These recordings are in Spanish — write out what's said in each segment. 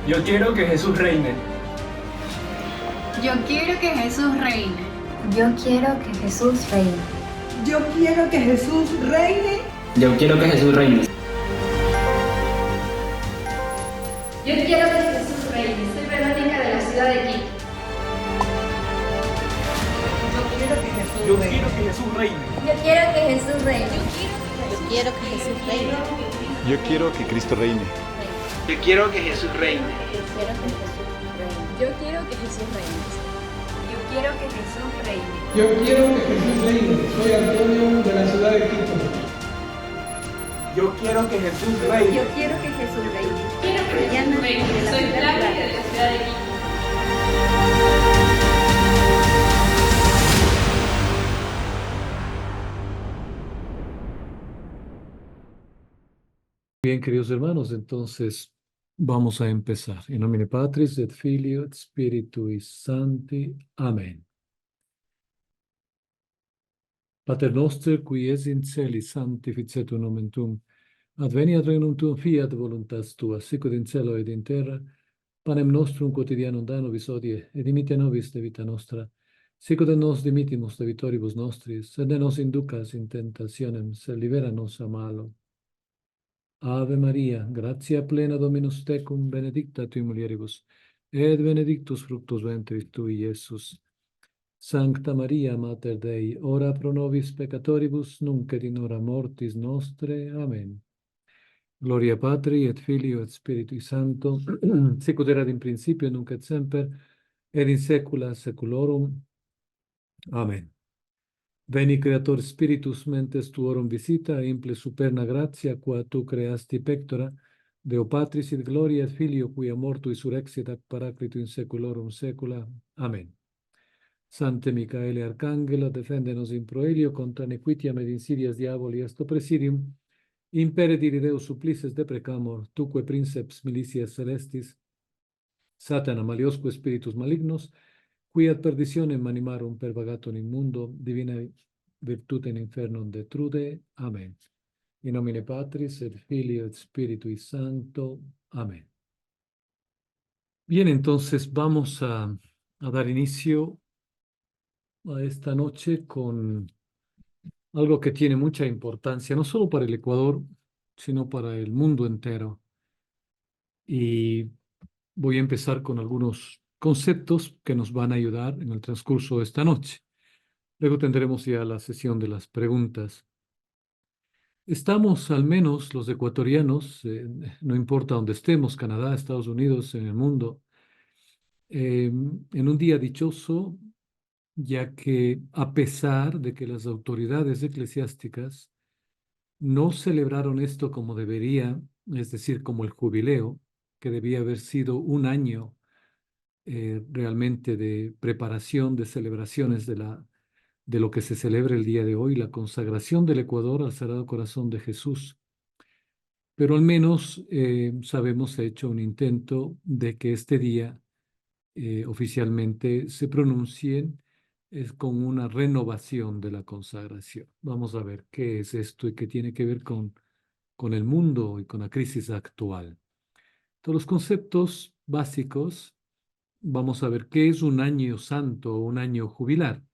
Yo quiero que Jesús reine. Yo quiero que Jesús reine. Yo quiero que Jesús reine. Yo quiero que Jesús reine. Yo quiero que Jesús reine. Yo quiero que Jesús reine. Soy Verónica de la ciudad de Quito. Yo quiero que Jesús reine. Yo quiero que Jesús reine. Yo quiero que Jesús reine. Yo quiero que Cristo reine. Yo quiero que Jesús reine. Yo quiero que Jesús reine. Yo quiero que Jesús reine. Yo quiero que Jesús reine. Soy Antonio de la ciudad de Quito. Yo quiero que Jesús reine. Yo quiero que Jesús reine. Quiero que Jesús reine. Soy Blanca de la ciudad de Quito. Bien, queridos hermanos, entonces vamos a empezar. In nomine Patris et Filio et Spiritui Sancti. Amén. Pater noster, qui es in celi, sanctificetur nomen tuum. Adveniat regnum tuum, fiat voluntas tua, sicut in cielo ed in terra. Panem nostrum quotidianum da nobis hodie, et dimitte nobis de vita nostra, sicut et nos dimittimus de vitoribus nostris, et ne nos inducas in tentationem, sed libera nos a malo. Ave Maria, gratia plena Dominus tecum, benedicta tui mulieribus, et benedictus fructus ventris tui, Iesus. Sancta Maria, Mater Dei, ora pro nobis peccatoribus, nunc et in hora mortis nostre. Amen. Gloria Patri et Filio et Spiritui Sancto, sicut erat in principio, nunc et semper, et in saecula saeculorum. Amen. Veni Creator Spiritus mentes tuorum visita, imple superna gratia, qua tu creasti pectora, Deo Patris et Gloria et Filio, qui amor tui surrexit ac paraclitu in saeculorum saecula. Amen. Sancte Micaele Arcangela, defende-nos in proelio contra nequitiam ed insidias diaboli est presidium, impere diri Deus supplices deprecamur, tuque princeps militias celestis, Satana maliosque spiritus malignos, qui ad perditionem animarum pervagatum in mundo, divina virtute in infernum detrude. Amen. In nomine Patris et Filio et Spiritui Sancto. Amén. Bien, entonces vamos a dar inicio a esta noche con algo que tiene mucha importancia, no solo para el Ecuador, sino para el mundo entero. Y voy a empezar con algunos conceptos que nos van a ayudar en el transcurso de esta noche. Luego tendremos ya la sesión de las preguntas. Estamos, al menos los ecuatorianos, no importa dónde estemos, Canadá, Estados Unidos, en el mundo, en un día dichoso, ya que a pesar de que las autoridades eclesiásticas no celebraron esto como debería, es decir, como el jubileo, que debía haber sido un año realmente de preparación, de celebraciones de lo que se celebra el día de hoy, la consagración del Ecuador al Sagrado Corazón de Jesús. Pero al menos sabemos, se ha hecho un intento de que este día oficialmente se pronuncien con una renovación de la consagración. Vamos a ver qué es esto y qué tiene que ver con el mundo y con la crisis actual. Entonces, los conceptos básicos, vamos a ver qué es un año santo o un año jubilar.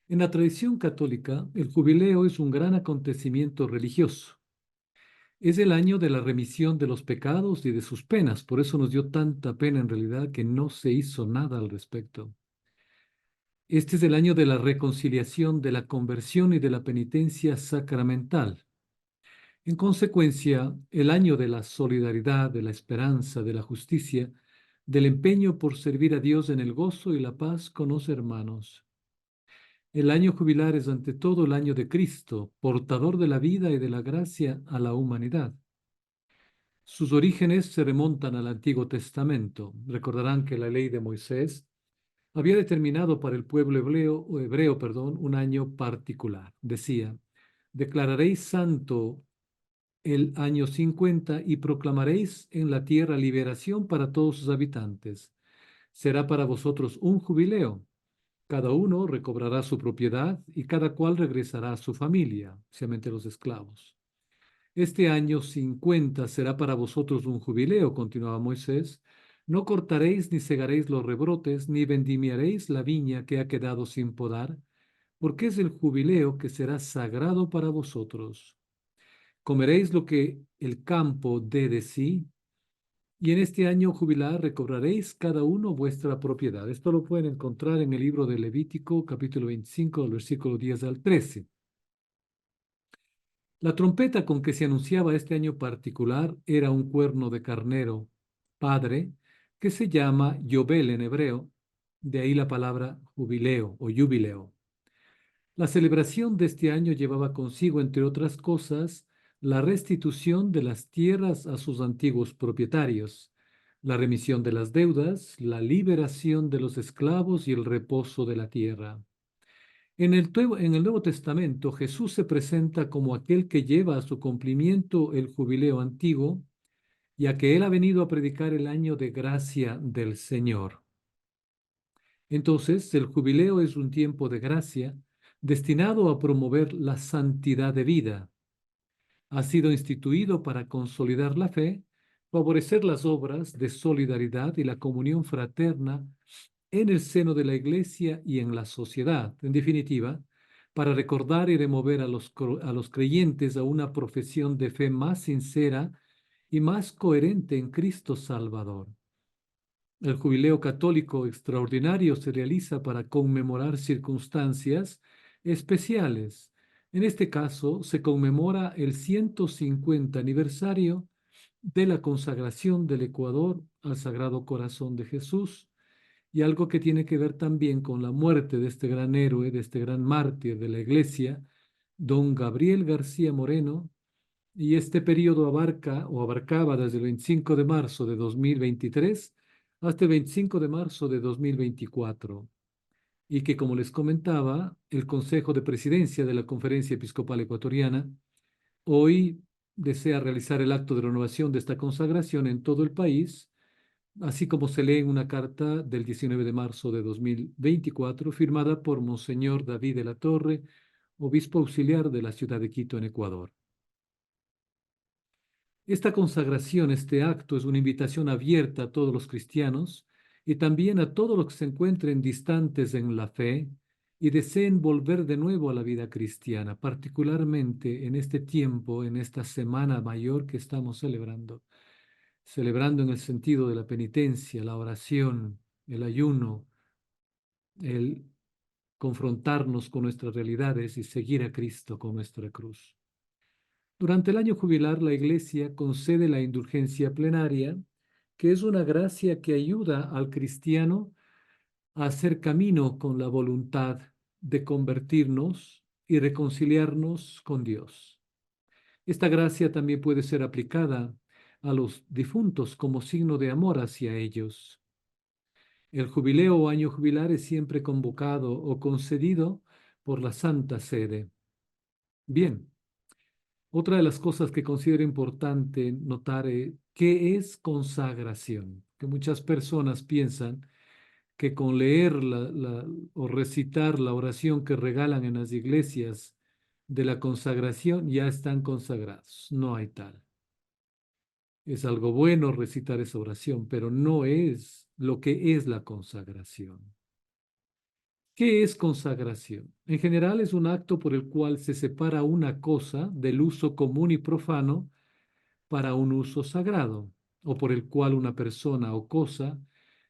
En la tradición católica, el jubileo es un gran acontecimiento religioso. Es el año de la remisión de los pecados y de sus penas. Por eso nos dio tanta pena en realidad que no se hizo nada al respecto. Este es el año de la reconciliación, de la conversión y de la penitencia sacramental. En consecuencia, el año de la solidaridad, de la esperanza, de la justicia, del empeño por servir a Dios en el gozo y la paz con los hermanos. El año jubilar es ante todo el año de Cristo, portador de la vida y de la gracia a la humanidad. Sus orígenes se remontan al Antiguo Testamento. Recordarán que la ley de Moisés había determinado para el pueblo hebreo, un año particular. Decía: declararéis santo el año 50 y proclamaréis en la tierra liberación para todos sus habitantes. Será para vosotros un jubileo. Cada uno recobrará su propiedad y cada cual regresará a su familia, especialmente los esclavos. Este año 50 será para vosotros un jubileo, continuaba Moisés. No cortaréis ni segaréis los rebrotes, ni vendimiaréis la viña que ha quedado sin podar, porque es el jubileo que será sagrado para vosotros. Comeréis lo que el campo dé de sí, y en este año jubilar recobraréis cada uno vuestra propiedad. Esto lo pueden encontrar en el libro de Levítico, capítulo 25, del versículo 10 al 13. La trompeta con que se anunciaba este año particular era un cuerno de carnero padre, que se llama Yobel en hebreo, de ahí la palabra jubileo o jubileo. La celebración de este año llevaba consigo, entre otras cosas, la restitución de las tierras a sus antiguos propietarios, la remisión de las deudas, la liberación de los esclavos y el reposo de la tierra. En el Nuevo Testamento, Jesús se presenta como aquel que lleva a su cumplimiento el jubileo antiguo, ya que Él ha venido a predicar el año de gracia del Señor. Entonces, el jubileo es un tiempo de gracia destinado a promover la santidad de vida. Ha sido instituido para consolidar la fe, favorecer las obras de solidaridad y la comunión fraterna en el seno de la Iglesia y en la sociedad. En definitiva, para recordar y remover a los creyentes a una profesión de fe más sincera y más coherente en Cristo Salvador. El jubileo católico extraordinario se realiza para conmemorar circunstancias especiales. En este caso, se conmemora el 150 aniversario de la consagración del Ecuador al Sagrado Corazón de Jesús, y algo que tiene que ver también con la muerte de este gran héroe, de este gran mártir de la Iglesia, don Gabriel García Moreno, y este periodo abarcaba desde el 25 de marzo de 2023 hasta el 25 de marzo de 2024, y que, como les comentaba, el Consejo de Presidencia de la Conferencia Episcopal Ecuatoriana hoy desea realizar el acto de renovación de esta consagración en todo el país, así como se lee en una carta del 19 de marzo de 2024, firmada por Monseñor David de la Torre, obispo auxiliar de la ciudad de Quito, en Ecuador. Esta consagración, este acto, es una invitación abierta a todos los cristianos y también a todos los que se encuentren distantes en la fe y deseen volver de nuevo a la vida cristiana, particularmente en este tiempo, en esta Semana Mayor que estamos celebrando en el sentido de la penitencia, la oración, el ayuno, el confrontarnos con nuestras realidades y seguir a Cristo con nuestra cruz. Durante el año jubilar, la Iglesia concede la indulgencia plenaria, que es una gracia que ayuda al cristiano a hacer camino con la voluntad de convertirnos y reconciliarnos con Dios. Esta gracia también puede ser aplicada a los difuntos como signo de amor hacia ellos. El jubileo o año jubilar es siempre convocado o concedido por la Santa Sede. Bien, otra de las cosas que considero importante notar es qué es consagración, que muchas personas piensan que con leer o recitar la oración que regalan en las iglesias de la consagración ya están consagrados. No hay tal. Es algo bueno recitar esa oración, pero no es lo que es la consagración. ¿Qué es consagración? En general es un acto por el cual se separa una cosa del uso común y profano para un uso sagrado, o por el cual una persona o cosa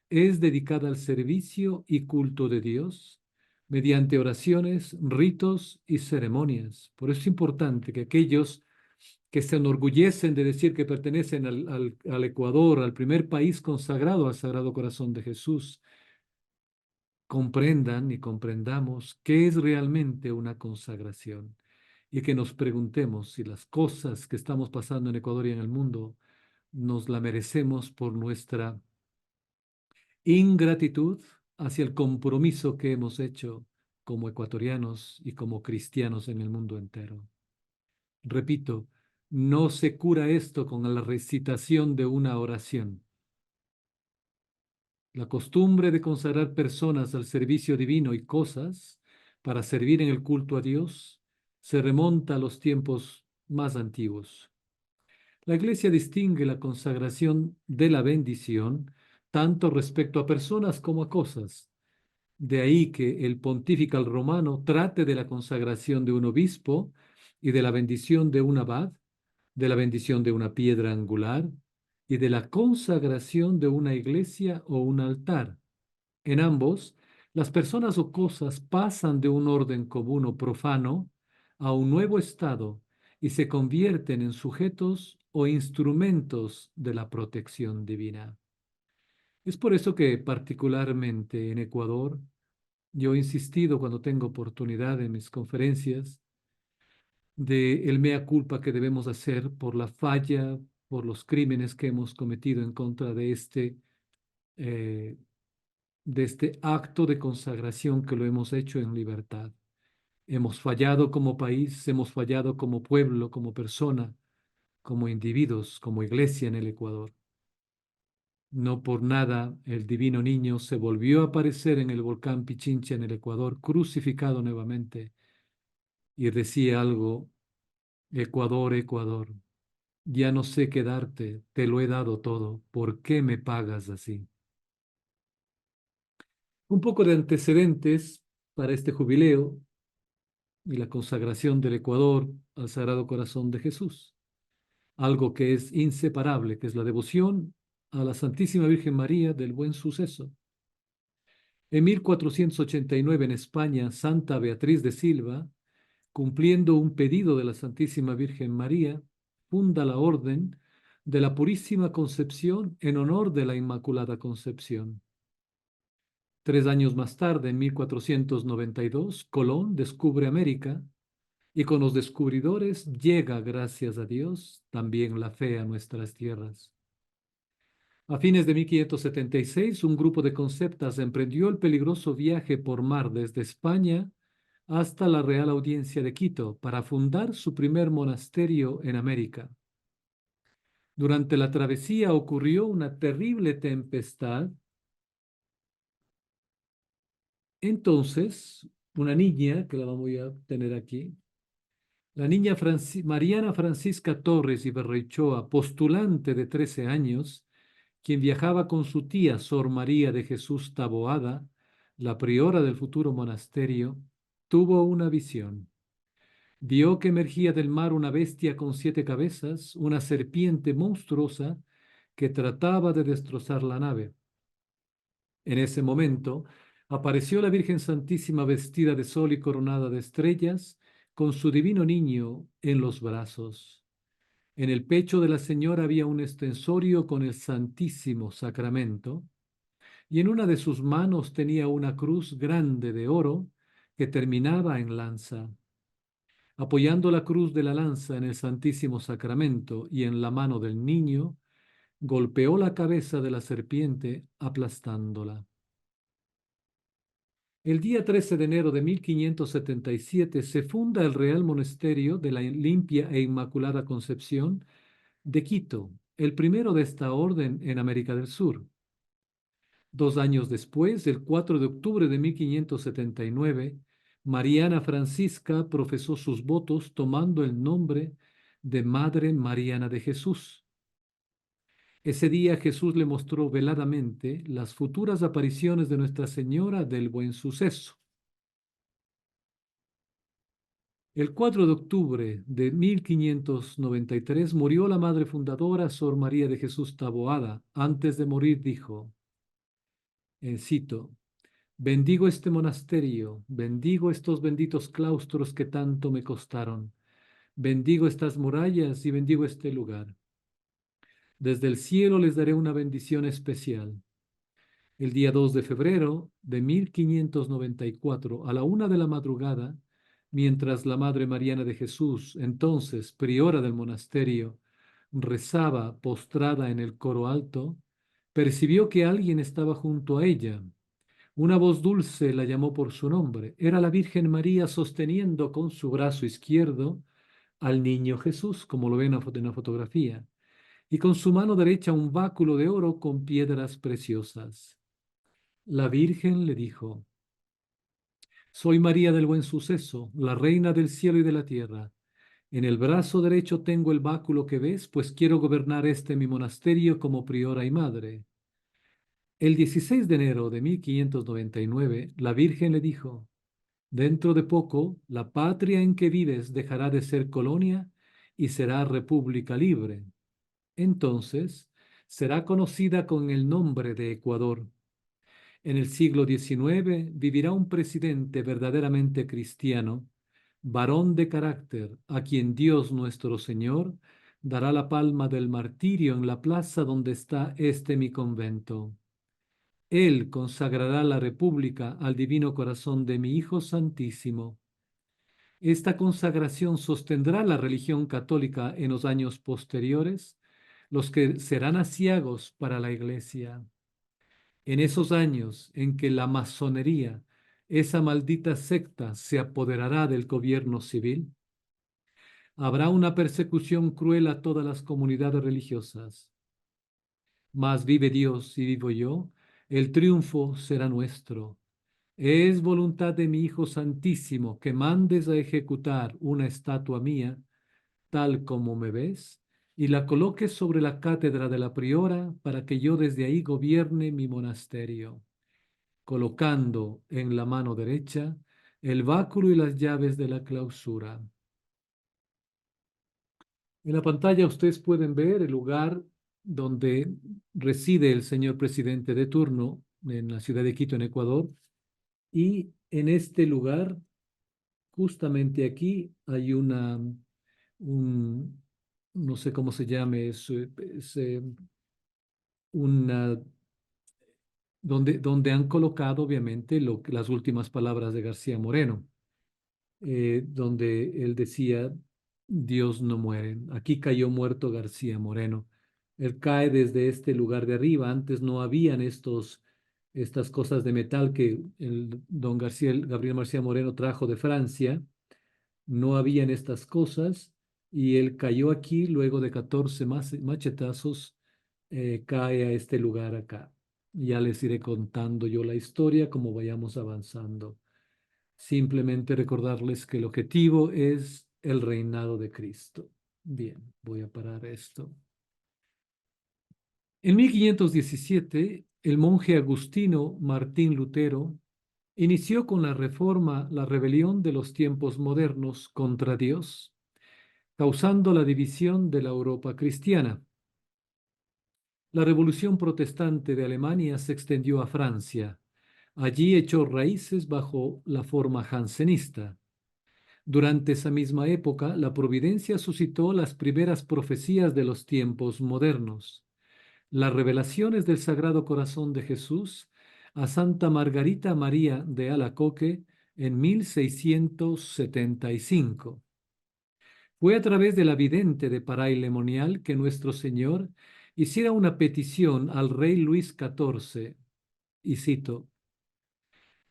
es dedicada al servicio y culto de Dios mediante oraciones, ritos y ceremonias. Por eso es importante que aquellos que se enorgullecen de decir que pertenecen al Ecuador, al primer país consagrado al Sagrado Corazón de Jesús, comprendan y comprendamos qué es realmente una consagración y que nos preguntemos si las cosas que estamos pasando en Ecuador y en el mundo nos la merecemos por nuestra ingratitud hacia el compromiso que hemos hecho como ecuatorianos y como cristianos en el mundo entero. Repito, no se cura esto con la recitación de una oración. La costumbre de consagrar personas al servicio divino y cosas para servir en el culto a Dios se remonta a los tiempos más antiguos. La Iglesia distingue la consagración de la bendición tanto respecto a personas como a cosas. De ahí que el pontifical romano trate de la consagración de un obispo y de la bendición de un abad, de la bendición de una piedra angular y de la consagración de una iglesia o un altar. En ambos, las personas o cosas pasan de un orden común o profano a un nuevo estado y se convierten en sujetos o instrumentos de la protección divina. Es por eso que particularmente en Ecuador, yo he insistido cuando tengo oportunidad en mis conferencias de el mea culpa que debemos hacer por la falla, por los crímenes que hemos cometido en contra eh, de este acto de consagración que lo hemos hecho en libertad. Hemos fallado como país, hemos fallado como pueblo, como persona, como individuos, como iglesia en el Ecuador. No por nada el divino niño se volvió a aparecer en el volcán Pichincha en el Ecuador, crucificado nuevamente, y decía algo: Ecuador, Ecuador, ya no sé qué darte, te lo he dado todo, ¿por qué me pagas así? Un poco de antecedentes para este jubileo y la consagración del Ecuador al Sagrado Corazón de Jesús. Algo que es inseparable, que es la devoción a la Santísima Virgen María del Buen Suceso. En 1489 en España, Santa Beatriz de Silva, cumpliendo un pedido de la Santísima Virgen María, funda la Orden de la Purísima Concepción en honor de la Inmaculada Concepción. 3 años más tarde, en 1492, Colón descubre América y con los descubridores llega, gracias a Dios, también la fe a nuestras tierras. A fines de 1576, un grupo de conceptas emprendió el peligroso viaje por mar desde España hasta la Real Audiencia de Quito para fundar su primer monasterio en América. Durante la travesía ocurrió una terrible tempestad. Entonces, una niña, que la vamos a tener aquí, la niña Mariana Francisca Torres y Berreichoa, postulante de 13 años, quien viajaba con su tía Sor María de Jesús Taboada, la priora del futuro monasterio, tuvo una visión. Vio que emergía del mar una bestia con 7 cabezas, una serpiente monstruosa que trataba de destrozar la nave. En ese momento apareció la Virgen Santísima vestida de sol y coronada de estrellas, con su divino niño en los brazos. En el pecho de la señora había un extensorio con el Santísimo Sacramento, y en una de sus manos tenía una cruz grande de oro que terminaba en lanza. Apoyando la cruz de la lanza en el Santísimo Sacramento y en la mano del niño, golpeó la cabeza de la serpiente aplastándola. El día 13 de enero de 1577 se funda el Real Monasterio de la Limpia e Inmaculada Concepción de Quito, el primero de esta orden en América del Sur. 2 años después, el 4 de octubre de 1579, Mariana Francisca profesó sus votos tomando el nombre de Madre Mariana de Jesús. Ese día Jesús le mostró veladamente las futuras apariciones de Nuestra Señora del Buen Suceso. El 4 de octubre de 1593 murió la madre fundadora, Sor María de Jesús Taboada. Antes de morir dijo, cito, bendigo este monasterio, bendigo estos benditos claustros que tanto me costaron, bendigo estas murallas y bendigo este lugar. Desde el cielo les daré una bendición especial. El día 2 de febrero de 1594, a la 1 de la madrugada, mientras la Madre Mariana de Jesús, entonces priora del monasterio, rezaba postrada en el coro alto, percibió que alguien estaba junto a ella. Una voz dulce la llamó por su nombre. Era la Virgen María sosteniendo con su brazo izquierdo al niño Jesús, como lo ven en la fotografía, y con su mano derecha un báculo de oro con piedras preciosas. La Virgen le dijo, soy María del Buen Suceso, la reina del cielo y de la tierra. En el brazo derecho tengo el báculo que ves, pues quiero gobernar mi monasterio como priora y madre. El 16 de enero de 1599, la Virgen le dijo: dentro de poco, la patria en que vives dejará de ser colonia y será república libre. Entonces, será conocida con el nombre de Ecuador. En el siglo XIX vivirá un presidente verdaderamente cristiano, varón de carácter, a quien Dios nuestro Señor dará la palma del martirio en la plaza donde está mi convento. Él consagrará la república al divino corazón de mi Hijo Santísimo. Esta consagración sostendrá la religión católica en los años posteriores, los que serán aciagos para la Iglesia. En esos años en que la masonería, esa maldita secta, se apoderará del gobierno civil, habrá una persecución cruel a todas las comunidades religiosas. Mas vive Dios y vivo yo, el triunfo será nuestro. Es voluntad de mi Hijo Santísimo que mandes a ejecutar una estatua mía, tal como me ves, y la coloques sobre la cátedra de la priora para que yo desde ahí gobierne mi monasterio, colocando en la mano derecha el báculo y las llaves de la clausura. En la pantalla ustedes pueden ver el lugar donde reside el señor presidente de turno en la ciudad de Quito, en Ecuador, y en este lugar, justamente aquí, hay no sé cómo se llame, una, donde han colocado obviamente las últimas palabras de García Moreno, donde él decía: Dios no muere. Aquí cayó muerto García Moreno. Él cae desde este lugar de arriba. Antes no habían estas cosas de metal que el don Gabriel García Moreno trajo de Francia. No habían estas cosas y él cayó aquí luego de 14 machetazos. Cae a este lugar acá. Ya les iré contando yo la historia como vayamos avanzando. Simplemente recordarles que el objetivo es el reinado de Cristo. Bien, voy a parar esto. En 1517, el monje agustino Martín Lutero inició con la reforma la rebelión de los tiempos modernos contra Dios, causando la división de la Europa cristiana. La revolución protestante de Alemania se extendió a Francia. Allí echó raíces bajo la forma jansenista. Durante esa misma época, la providencia suscitó las primeras profecías de los tiempos modernos. Las revelaciones del Sagrado Corazón de Jesús a Santa Margarita María de Alacoque en 1675. Fue a través de la vidente de Paray-le-Monial que nuestro Señor hiciera una petición al rey Luis XIV, y cito: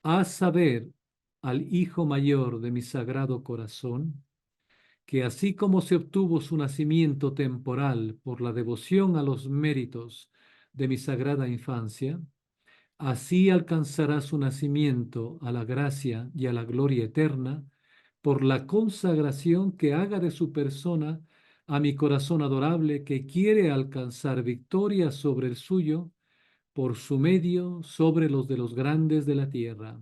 haz saber al hijo mayor de mi Sagrado Corazón que así como se obtuvo su nacimiento temporal por la devoción a los méritos de mi sagrada infancia, así alcanzará su nacimiento a la gracia y a la gloria eterna por la consagración que haga de su persona a mi corazón adorable que quiere alcanzar victoria sobre el suyo por su medio sobre los de los grandes de la tierra.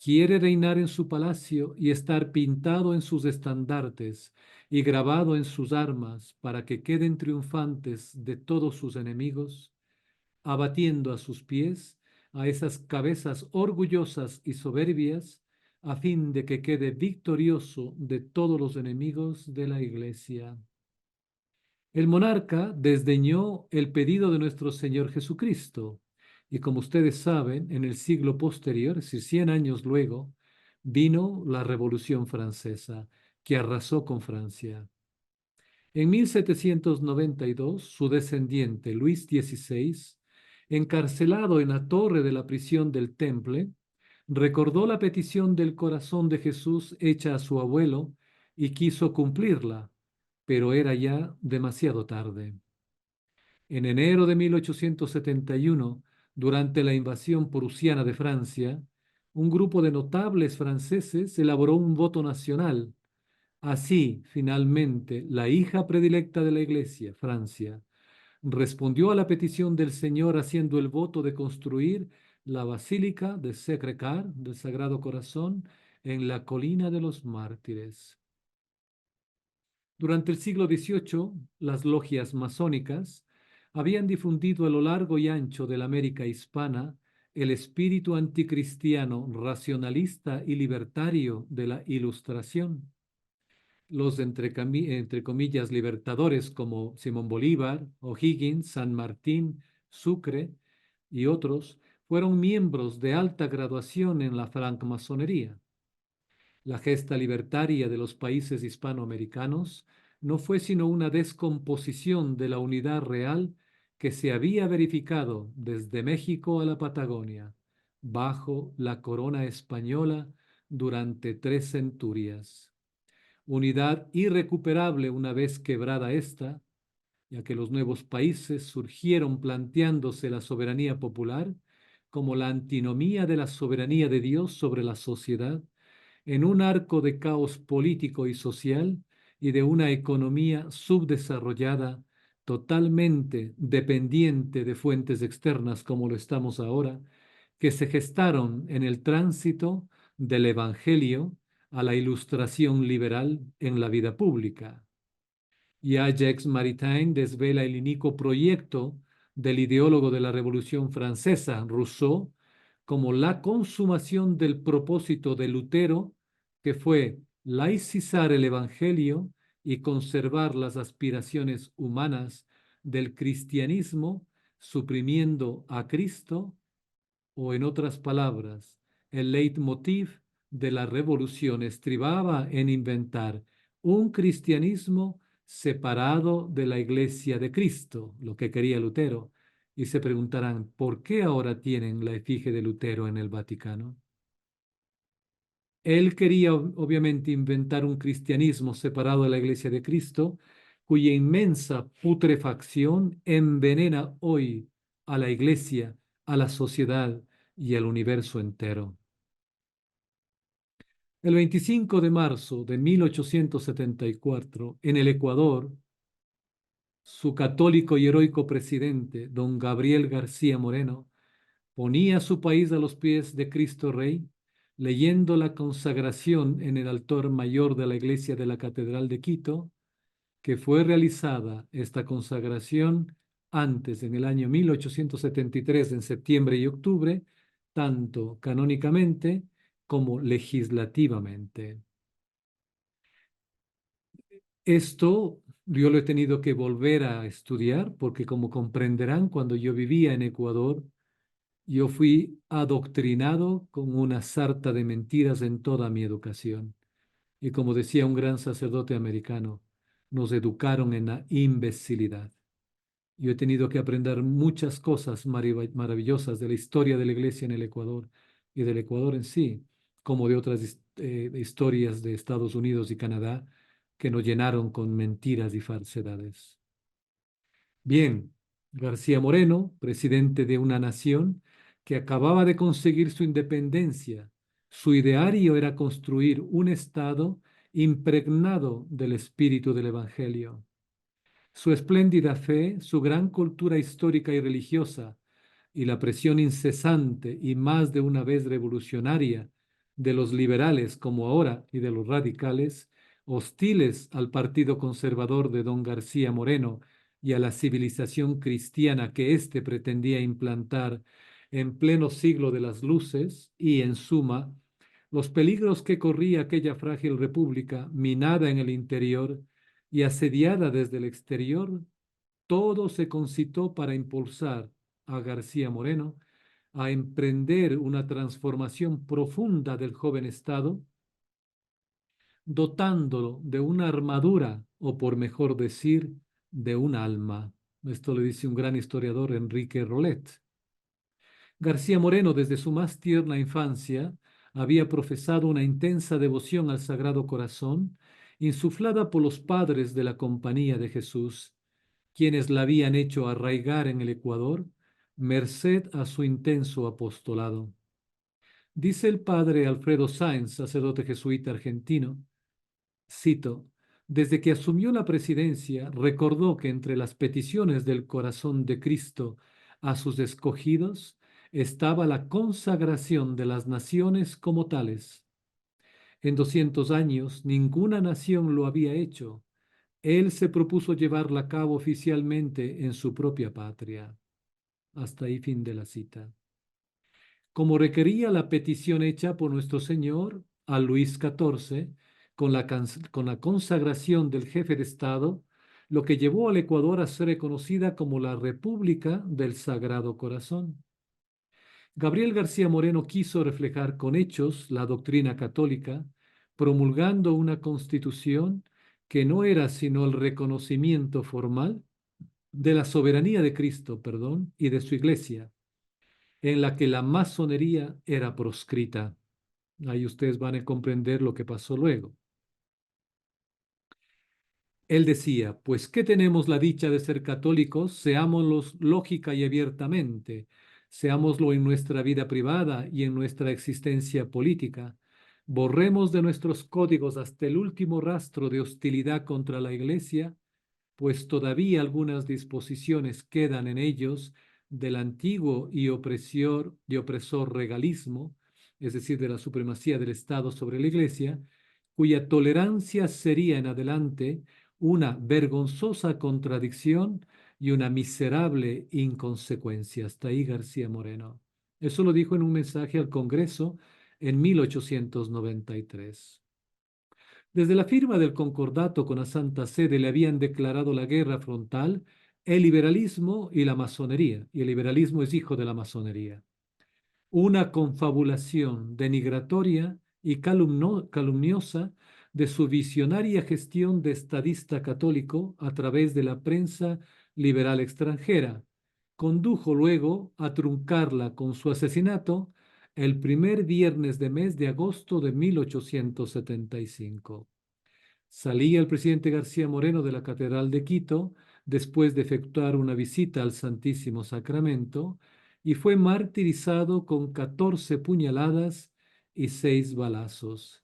Quiere reinar en su palacio y estar pintado en sus estandartes y grabado en sus armas para que queden triunfantes de todos sus enemigos, abatiendo a sus pies a esas cabezas orgullosas y soberbias, a fin de que quede victorioso de todos los enemigos de la Iglesia. El monarca desdeñó el pedido de nuestro Señor Jesucristo, y como ustedes saben, en el siglo posterior, es decir, 100 años luego, vino la Revolución Francesa, que arrasó con Francia. En 1792, su descendiente, Luis XVI, encarcelado en la torre de la prisión del Temple, recordó la petición del corazón de Jesús hecha a su abuelo y quiso cumplirla, pero era ya demasiado tarde. En enero de 1871, durante la invasión prusiana de Francia, un grupo de notables franceses elaboró un voto nacional, Así, finalmente, la hija predilecta de la Iglesia, Francia, respondió a la petición del Señor haciendo el voto de construir la Basílica de Sacré-Cœur, del Sagrado Corazón, en la colina de los mártires. Durante el siglo XVIII, las logias masónicas habían difundido a lo largo y ancho de la América hispana el espíritu anticristiano, racionalista y libertario de la Ilustración. Los entre comillas libertadores como Simón Bolívar, O'Higgins, San Martín, Sucre y otros fueron miembros de alta graduación en la francmasonería. La gesta libertaria de los países hispanoamericanos no fue sino una descomposición de la unidad real que se había verificado desde México a la Patagonia, bajo la corona española durante 3 centurias. Unidad irrecuperable una vez quebrada esta, ya que los nuevos países surgieron planteándose la soberanía popular como la antinomía de la soberanía de Dios sobre la sociedad, en un arco de caos político y social y de una economía subdesarrollada, totalmente dependiente de fuentes externas como lo estamos ahora, que se gestaron en el tránsito del Evangelio a la ilustración liberal en la vida pública. Y Jacques Maritain desvela el inicuo proyecto del ideólogo de la Revolución Francesa, Rousseau, como la consumación del propósito de Lutero, que fue laicizar el Evangelio y conservar las aspiraciones humanas del cristianismo, suprimiendo a Cristo, o en otras palabras, el leitmotiv de la revolución estribaba en inventar un cristianismo separado de la Iglesia de Cristo, lo que quería Lutero. Y se preguntarán, ¿por qué ahora tienen la efigie de Lutero en el Vaticano? Él quería obviamente inventar un cristianismo separado de la Iglesia de Cristo, cuya inmensa putrefacción envenena hoy a la Iglesia, a la sociedad y al universo entero. El 25 de marzo de 1874, en el Ecuador, su católico y heroico presidente, don Gabriel García Moreno, ponía a su país a los pies de Cristo Rey, leyendo la consagración en el altar mayor de la iglesia de la Catedral de Quito, que fue realizada esta consagración antes, en el año 1873, en septiembre y octubre, tanto canónicamente como legislativamente. Esto yo lo he tenido que volver a estudiar porque, como comprenderán, cuando yo vivía en Ecuador, yo fui adoctrinado con una sarta de mentiras en toda mi educación. Y como decía un gran sacerdote americano, nos educaron en la imbecilidad. Yo he tenido que aprender muchas cosas maravillosas de la historia de la iglesia en el Ecuador y del Ecuador en sí, como de otras historias de Estados Unidos y Canadá que nos llenaron con mentiras y falsedades. Bien, García Moreno, presidente de una nación que acababa de conseguir su independencia, su ideario era construir un Estado impregnado del espíritu del Evangelio. Su espléndida fe, su gran cultura histórica y religiosa, y la presión incesante y más de una vez revolucionaria de los liberales como ahora y de los radicales, hostiles al partido conservador de don García Moreno y a la civilización cristiana que éste pretendía implantar en pleno siglo de las luces, y en suma, los peligros que corría aquella frágil república, minada en el interior y asediada desde el exterior, todo se concitó para impulsar a García Moreno a emprender una transformación profunda del joven Estado, dotándolo de una armadura, o por mejor decir, de un alma. Esto le dice un gran historiador, Enrique Rollet. García Moreno, desde su más tierna infancia, había profesado una intensa devoción al Sagrado Corazón, insuflada por los padres de la Compañía de Jesús, quienes la habían hecho arraigar en el Ecuador, merced a su intenso apostolado. Dice el padre Alfredo Sáenz, sacerdote jesuita argentino, cito, desde que asumió la presidencia, recordó que entre las peticiones del corazón de Cristo a sus escogidos estaba la consagración de las naciones como tales. En 200 años, ninguna nación lo había hecho. Él se propuso llevarla a cabo oficialmente en su propia patria. Hasta ahí fin de la cita. Como requería la petición hecha por nuestro Señor a Luis XIV, con la consagración del jefe de Estado, lo que llevó al Ecuador a ser reconocida como la República del Sagrado Corazón. Gabriel García Moreno quiso reflejar con hechos la doctrina católica, promulgando una constitución que no era sino el reconocimiento formal de la soberanía de Cristo, y de su iglesia, en la que la masonería era proscrita. Ahí ustedes van a comprender lo que pasó luego. Él decía, pues que tenemos la dicha de ser católicos, seámoslos lógica y abiertamente, seámoslo en nuestra vida privada y en nuestra existencia política. Borremos de nuestros códigos hasta el último rastro de hostilidad contra la Iglesia, pues todavía algunas disposiciones quedan en ellos del antiguo y opresor regalismo, es decir, de la supremacía del Estado sobre la Iglesia, cuya tolerancia sería en adelante una vergonzosa contradicción y una miserable inconsecuencia. Hasta ahí García Moreno. Eso lo dijo en un mensaje al Congreso en 1893. Desde la firma del concordato con la Santa Sede le habían declarado la guerra frontal el liberalismo y la masonería, y el liberalismo es hijo de la masonería. Una confabulación denigratoria y calumniosa de su visionaria gestión de estadista católico a través de la prensa liberal extranjera, condujo luego a truncarla con su asesinato el primer viernes de mes de agosto de 1875. Salía el presidente García Moreno de la Catedral de Quito después de efectuar una visita al Santísimo Sacramento y fue martirizado con 14 puñaladas y 6 balazos.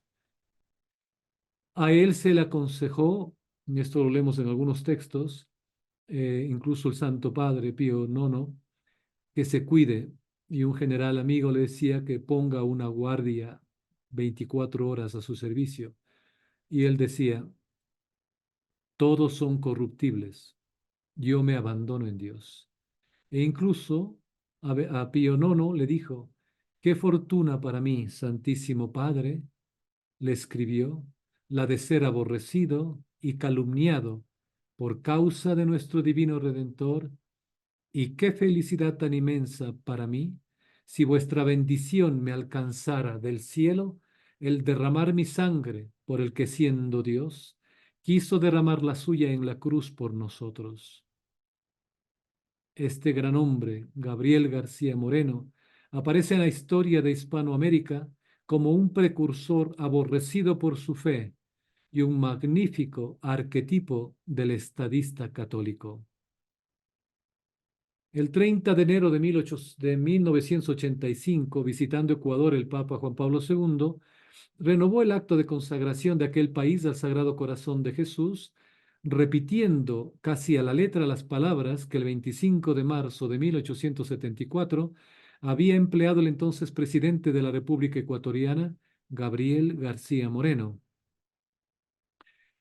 A él se le aconsejó, y esto lo leemos en algunos textos, incluso el Santo Padre Pío IX, que se cuide, y un general amigo le decía que ponga una guardia 24 horas a su servicio. Y él decía, todos son corruptibles, yo me abandono en Dios. E incluso a Pío IX le dijo, qué fortuna para mí, Santísimo Padre, le escribió, la de ser aborrecido y calumniado por causa de nuestro divino Redentor, y qué felicidad tan inmensa para mí, si vuestra bendición me alcanzara del cielo, el derramar mi sangre por el que siendo Dios, quiso derramar la suya en la cruz por nosotros. Este gran hombre, Gabriel García Moreno, aparece en la historia de Hispanoamérica como un precursor aborrecido por su fe y un magnífico arquetipo del estadista católico. El 30 de enero de 1985, visitando Ecuador el Papa Juan Pablo II, renovó el acto de consagración de aquel país al Sagrado Corazón de Jesús, repitiendo casi a la letra las palabras que el 25 de marzo de 1874 había empleado el entonces presidente de la República Ecuatoriana, Gabriel García Moreno.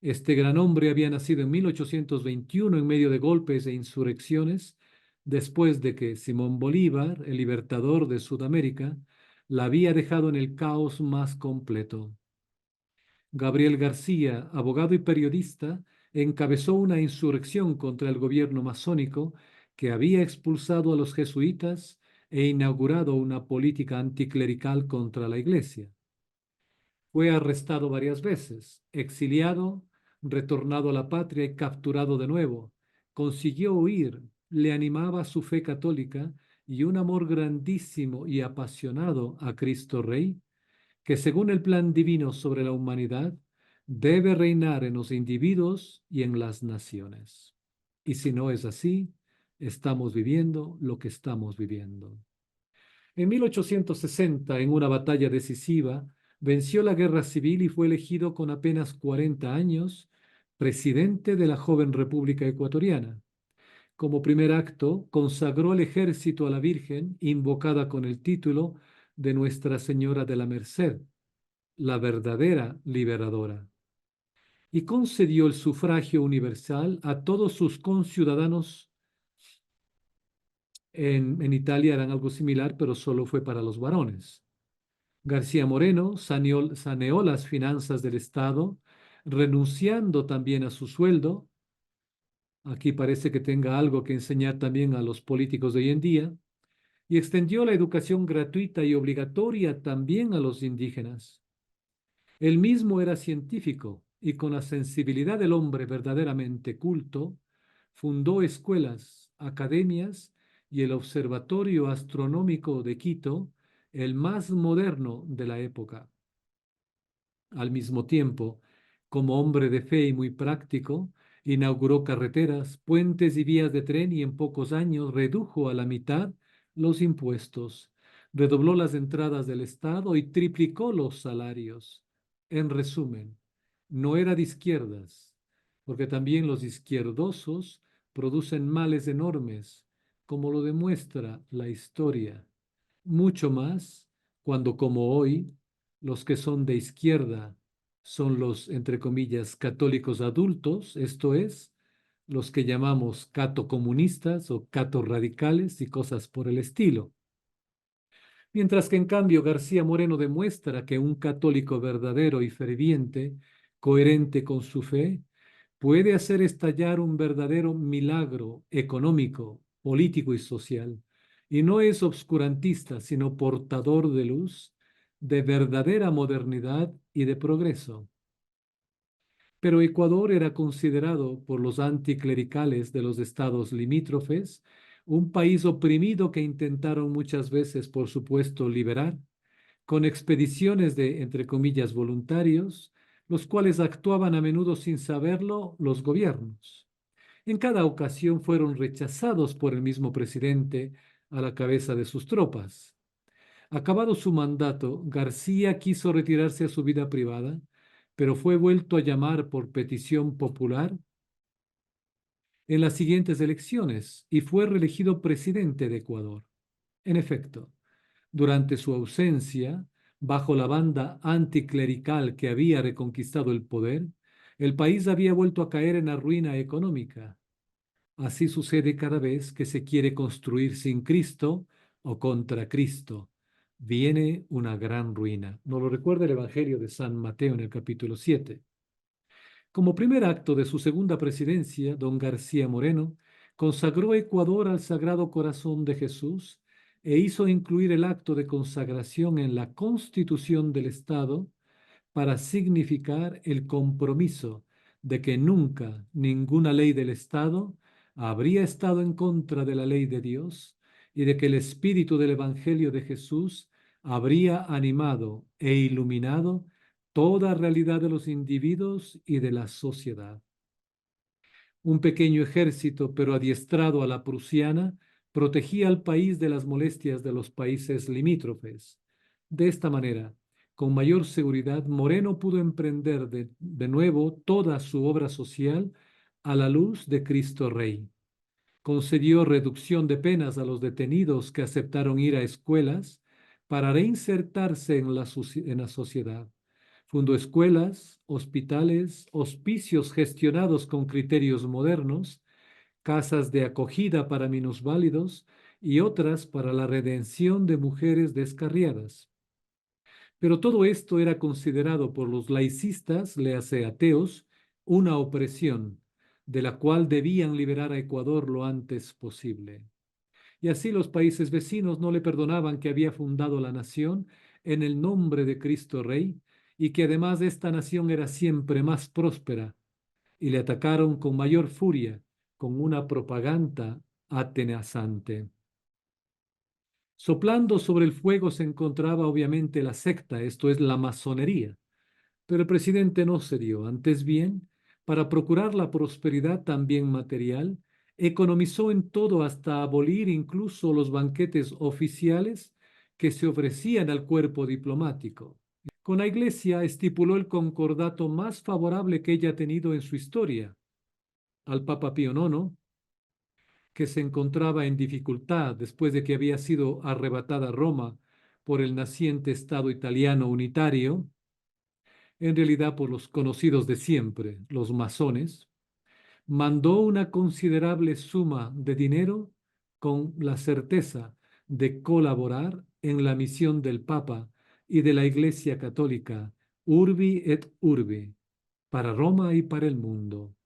Este gran hombre había nacido en 1821 en medio de golpes e insurrecciones, después de que Simón Bolívar, el libertador de Sudamérica, la había dejado en el caos más completo. Gabriel García, abogado y periodista, encabezó una insurrección contra el gobierno masónico que había expulsado a los jesuitas e inaugurado una política anticlerical contra la Iglesia. Fue arrestado varias veces, exiliado, retornado a la patria y capturado de nuevo. Consiguió huir, le animaba su fe católica y un amor grandísimo y apasionado a Cristo Rey, que según el plan divino sobre la humanidad, debe reinar en los individuos y en las naciones. Y si no es así, estamos viviendo lo que estamos viviendo. En 1860, en una batalla decisiva, Venció la guerra civil y fue elegido con apenas 40 años presidente de la joven República Ecuatoriana. Como primer acto, consagró el ejército a la Virgen, invocada con el título de Nuestra Señora de la Merced, la verdadera liberadora, y concedió el sufragio universal a todos sus conciudadanos. En Italia eran algo similar, pero solo fue para los varones. García Moreno saneó las finanzas del Estado, renunciando también a su sueldo. Aquí parece que tenga algo que enseñar también a los políticos de hoy en día, y extendió la educación gratuita y obligatoria también a los indígenas. Él mismo era científico y con la sensibilidad del hombre verdaderamente culto, fundó escuelas, academias y el Observatorio Astronómico de Quito, el más moderno de la época. Al mismo tiempo, como hombre de fe y muy práctico, inauguró carreteras, puentes y vías de tren y en pocos años redujo a la mitad los impuestos, redobló las entradas del Estado y triplicó los salarios. En resumen, no era de izquierdas, porque también los izquierdosos producen males enormes, como lo demuestra la historia. Mucho más cuando, como hoy, los que son de izquierda son los, entre comillas, católicos adultos, esto es, los que llamamos catocomunistas o catorradicales y cosas por el estilo. Mientras que en cambio García Moreno demuestra que un católico verdadero y ferviente, coherente con su fe, puede hacer estallar un verdadero milagro económico, político y social, y no es obscurantista, sino portador de luz, de verdadera modernidad y de progreso. Pero Ecuador era considerado por los anticlericales de los estados limítrofes un país oprimido que intentaron muchas veces, por supuesto, liberar, con expediciones de, entre comillas, voluntarios, los cuales actuaban a menudo sin saberlo los gobiernos. En cada ocasión fueron rechazados por el mismo presidente a la cabeza de sus tropas. Acabado su mandato, García quiso retirarse a su vida privada, pero fue vuelto a llamar por petición popular en las siguientes elecciones y fue reelegido presidente de Ecuador. En efecto, durante su ausencia, bajo la banda anticlerical que había reconquistado el poder, el país había vuelto a caer en la ruina económica. Así sucede cada vez que se quiere construir sin Cristo o contra Cristo. Viene una gran ruina. Nos lo recuerda el Evangelio de San Mateo en el capítulo 7. Como primer acto de su segunda presidencia, don García Moreno consagró Ecuador al Sagrado Corazón de Jesús e hizo incluir el acto de consagración en la Constitución del Estado para significar el compromiso de que nunca ninguna ley del Estado habría estado en contra de la ley de Dios y de que el espíritu del Evangelio de Jesús habría animado e iluminado toda realidad de los individuos y de la sociedad. Un pequeño ejército, pero adiestrado a la prusiana, protegía al país de las molestias de los países limítrofes. De esta manera, con mayor seguridad, Moreno pudo emprender de nuevo toda su obra social a la luz de Cristo Rey. Concedió reducción de penas a los detenidos que aceptaron ir a escuelas para reinsertarse en la sociedad. Fundó escuelas, hospitales, hospicios gestionados con criterios modernos, casas de acogida para minusválidos y otras para la redención de mujeres descarriadas. Pero todo esto era considerado por los laicistas, léase ateos, una opresión, de la cual debían liberar a Ecuador lo antes posible. Y así los países vecinos no le perdonaban que había fundado la nación en el nombre de Cristo Rey y que además esta nación era siempre más próspera, y le atacaron con mayor furia, con una propaganda atenazante. Soplando sobre el fuego se encontraba obviamente la secta, esto es la masonería, pero el presidente no cedió, antes bien, para procurar la prosperidad también material, economizó en todo hasta abolir incluso los banquetes oficiales que se ofrecían al cuerpo diplomático. Con la Iglesia estipuló el concordato más favorable que ella ha tenido en su historia al Papa Pío IX, que se encontraba en dificultad después de que había sido arrebatada Roma por el naciente Estado italiano unitario, en realidad por los conocidos de siempre, los masones, mandó una considerable suma de dinero con la certeza de colaborar en la misión del Papa y de la Iglesia Católica, Urbi et Urbi, para Roma y para el mundo.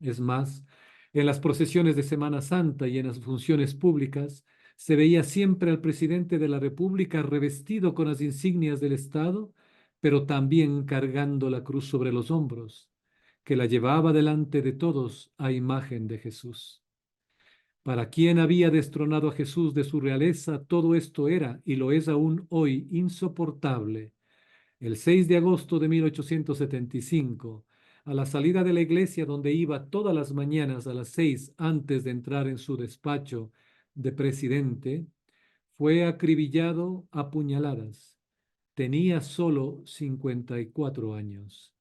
Es más, en las procesiones de Semana Santa y en las funciones públicas, se veía siempre al presidente de la República revestido con las insignias del Estado, pero también cargando la cruz sobre los hombros, que la llevaba delante de todos a imagen de Jesús. Para quien había destronado a Jesús de su realeza, todo esto era, y lo es aún hoy, insoportable. El 6 de agosto de 1875, a la salida de la iglesia donde iba todas las mañanas a las 6 antes de entrar en su despacho de presidente, fue acribillado a puñaladas. Tenía solo 54 años.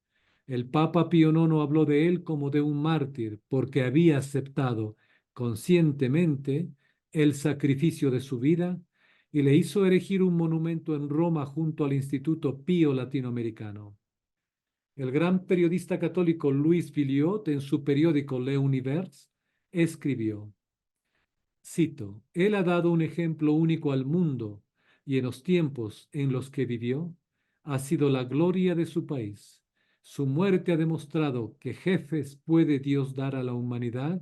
El Papa Pío IX habló de él como de un mártir porque había aceptado conscientemente el sacrificio de su vida y le hizo erigir un monumento en Roma junto al Instituto Pío Latinoamericano. El gran periodista católico Louis Veuillot, en su periódico Le Univers, escribió, cito, «Él ha dado un ejemplo único al mundo y en los tiempos en los que vivió, ha sido la gloria de su país. Su muerte ha demostrado que jefes puede Dios dar a la humanidad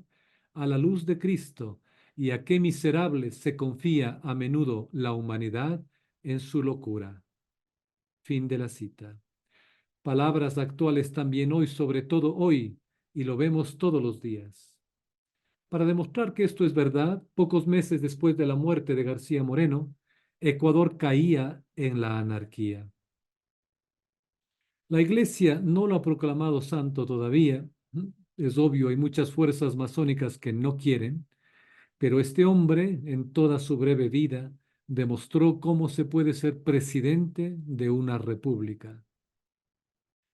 a la luz de Cristo y a qué miserables se confía a menudo la humanidad en su locura». Fin de la cita. Palabras actuales también hoy, sobre todo hoy, y lo vemos todos los días. Para demostrar que esto es verdad, pocos meses después de la muerte de García Moreno, Ecuador caía en la anarquía. La Iglesia no lo ha proclamado santo todavía. Es obvio, hay muchas fuerzas masónicas que no quieren, pero este hombre, en toda su breve vida, demostró cómo se puede ser presidente de una república.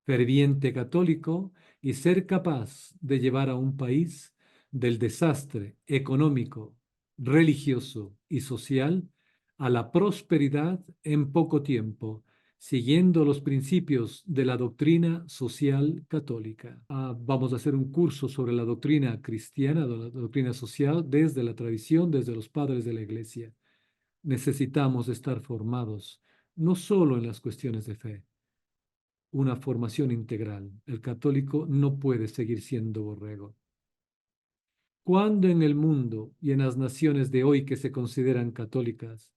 Ferviente católico y ser capaz de llevar a un país del desastre económico, religioso y social a la prosperidad en poco tiempo, siguiendo los principios de la doctrina social católica. Vamos a hacer un curso sobre la doctrina cristiana, la doctrina social, desde la tradición, desde los padres de la Iglesia. Necesitamos estar formados, no solo en las cuestiones de fe, una formación integral. El católico no puede seguir siendo borrego. ¿Cuándo en el mundo y en las naciones de hoy que se consideran católicas,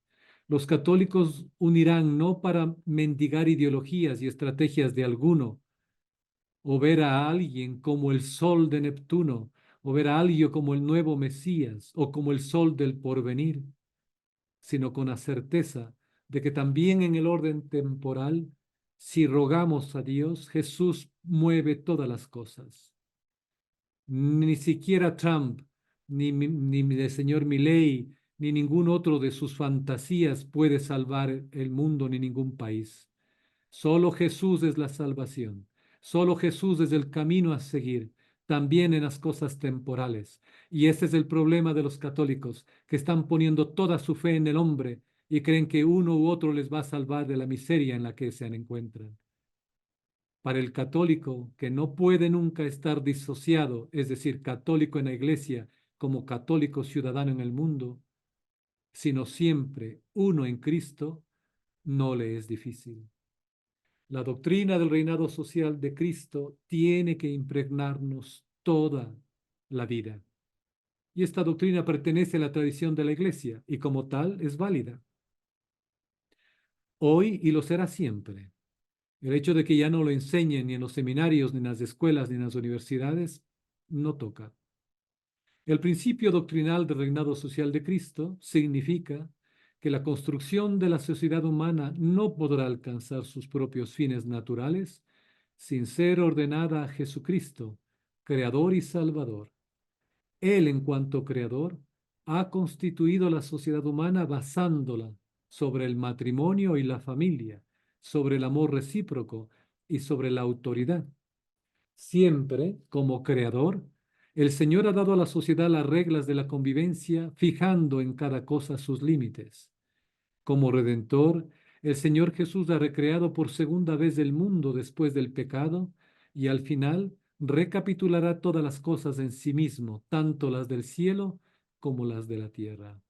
los católicos unirán no para mendigar ideologías y estrategias de alguno, o ver a alguien como el sol de Neptuno, o ver a alguien como el nuevo Mesías, o como el sol del porvenir, sino con la certeza de que también en el orden temporal, si rogamos a Dios, Jesús mueve todas las cosas. Ni siquiera Trump, ni el señor Milei, ni ningún otro de sus fantasías puede salvar el mundo ni ningún país. Solo Jesús es la salvación. Solo Jesús es el camino a seguir, también en las cosas temporales. Y ese es el problema de los católicos, que están poniendo toda su fe en el hombre y creen que uno u otro les va a salvar de la miseria en la que se encuentran. Para el católico, que no puede nunca estar disociado, es decir, católico en la iglesia como católico ciudadano en el mundo, sino siempre uno en Cristo, no le es difícil. La doctrina del reinado social de Cristo tiene que impregnarnos toda la vida. Y esta doctrina pertenece a la tradición de la iglesia y como tal es válida. Hoy y lo será siempre. El hecho de que ya no lo enseñen ni en los seminarios, ni en las escuelas, ni en las universidades, no toca. El principio doctrinal del reinado social de Cristo significa que la construcción de la sociedad humana no podrá alcanzar sus propios fines naturales sin ser ordenada a Jesucristo, Creador y Salvador. Él, en cuanto Creador, ha constituido la sociedad humana basándola sobre el matrimonio y la familia, sobre el amor recíproco y sobre la autoridad. Siempre, como creador, el Señor ha dado a la sociedad las reglas de la convivencia, fijando en cada cosa sus límites. Como redentor, el Señor Jesús ha recreado por segunda vez el mundo después del pecado y al final recapitulará todas las cosas en sí mismo, tanto las del cielo como las de la tierra.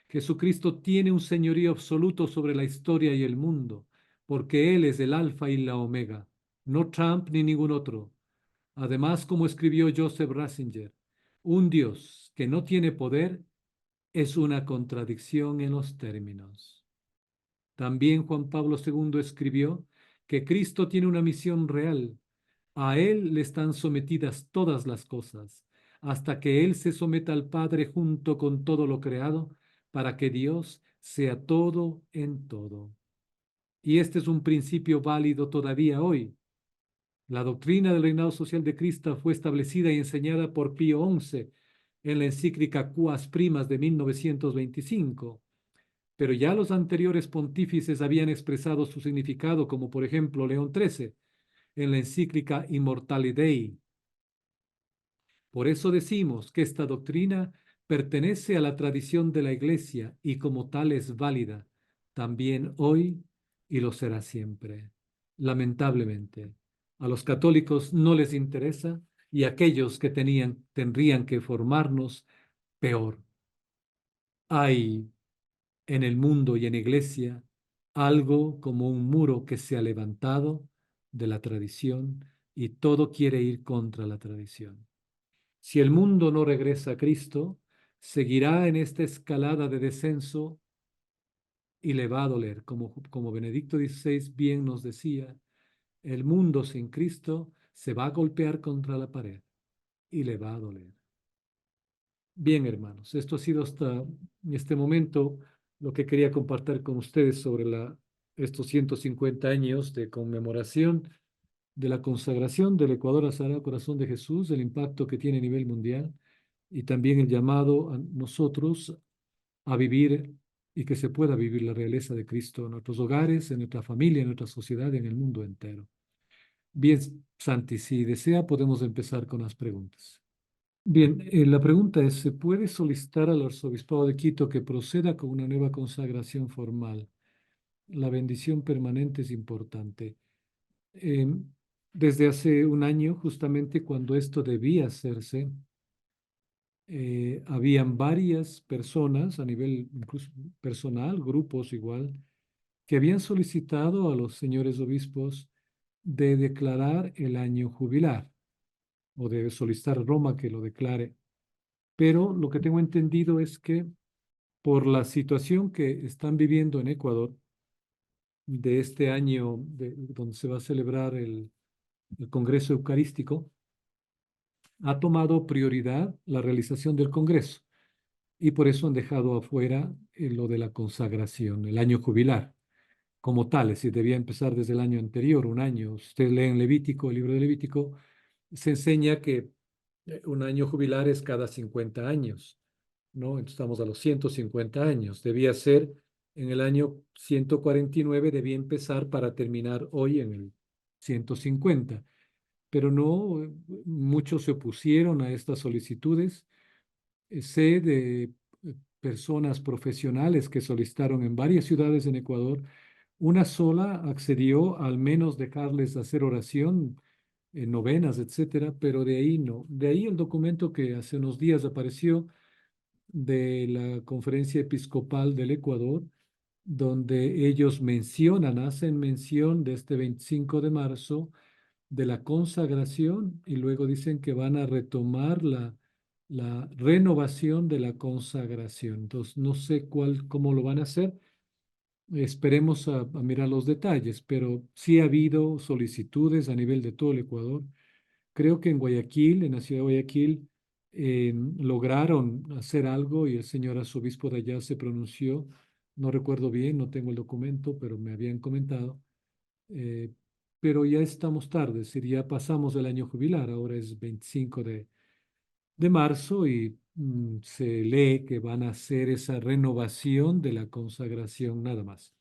Jesucristo tiene un señorío absoluto sobre la historia y el mundo, porque Él es el alfa y la omega, no Trump ni ningún otro. Además, como escribió Joseph Ratzinger, un Dios que no tiene poder es una contradicción en los términos. También Juan Pablo II escribió que Cristo tiene una misión real. A Él le están sometidas todas las cosas, hasta que Él se someta al Padre junto con todo lo creado, para que Dios sea todo en todo. Y este es un principio válido todavía hoy. La doctrina del reinado social de Cristo fue establecida y enseñada por Pío XI en la encíclica Quas Primas de 1925, pero ya los anteriores pontífices habían expresado su significado, como por ejemplo León XIII en la encíclica Immortale Dei. Por eso decimos que esta doctrina pertenece a la tradición de la Iglesia y como tal es válida, también hoy y lo será siempre. Lamentablemente, a los católicos no les interesa y aquellos que tendrían que formarnos, peor. Hay en el mundo y en Iglesia algo como un muro que se ha levantado de la tradición y todo quiere ir contra la tradición. Si el mundo no regresa a Cristo, seguirá en esta escalada de descenso y le va a doler. Como Benedicto XVI bien nos decía, el mundo sin Cristo se va a golpear contra la pared y le va a doler. Bien, hermanos, esto ha sido hasta este momento lo que quería compartir con ustedes sobre estos 150 años de conmemoración de la consagración del Ecuador al Sagrado Corazón de Jesús, el impacto que tiene a nivel mundial y también el llamado a nosotros a vivir y que se pueda vivir la realeza de Cristo en nuestros hogares, en nuestra familia, en nuestra sociedad y en el mundo entero. Bien, Santi, si desea podemos empezar con las preguntas. Bien, la pregunta es, ¿se puede solicitar al Arzobispado de Quito que proceda con una nueva consagración formal? La bendición permanente es importante. Desde hace un año, justamente cuando esto debía hacerse, habían varias personas a nivel incluso personal, grupos igual, que habían solicitado a los señores obispos de declarar el año jubilar o de solicitar a Roma que lo declare. Pero lo que tengo entendido es que por la situación que están viviendo en Ecuador, de este año donde se va a celebrar el Congreso Eucarístico, ha tomado prioridad la realización del Congreso y por eso han dejado afuera lo de la consagración, el año jubilar, como tal, es decir, debía empezar desde el año anterior, un año. Ustedes leen Levítico, el libro de Levítico, se enseña que un año jubilar es cada 50 años, ¿no? Entonces estamos a los 150 años. Debía ser en el año 149, debía empezar para terminar hoy en el 150. Pero no, muchos se opusieron a estas solicitudes. Sé de personas profesionales que solicitaron en varias ciudades en Ecuador. Una sola accedió al menos dejarles hacer oración, novenas, etcétera, pero de ahí no. De ahí el documento que hace unos días apareció de la Conferencia Episcopal del Ecuador, donde ellos hacen mención de este 25 de marzo de la consagración y luego dicen que van a retomar la renovación de la consagración. Entonces, no sé cómo lo van a hacer. Esperemos a mirar los detalles, pero sí ha habido solicitudes a nivel de todo el Ecuador. Creo que en Guayaquil, en la ciudad de Guayaquil, lograron hacer algo y el señor arzobispo de allá se pronunció. No recuerdo bien, no tengo el documento, pero me habían comentado. Pero ya estamos tarde, es decir, ya pasamos el año jubilar, ahora es 25 de marzo y se lee que van a hacer esa renovación de la consagración nada más.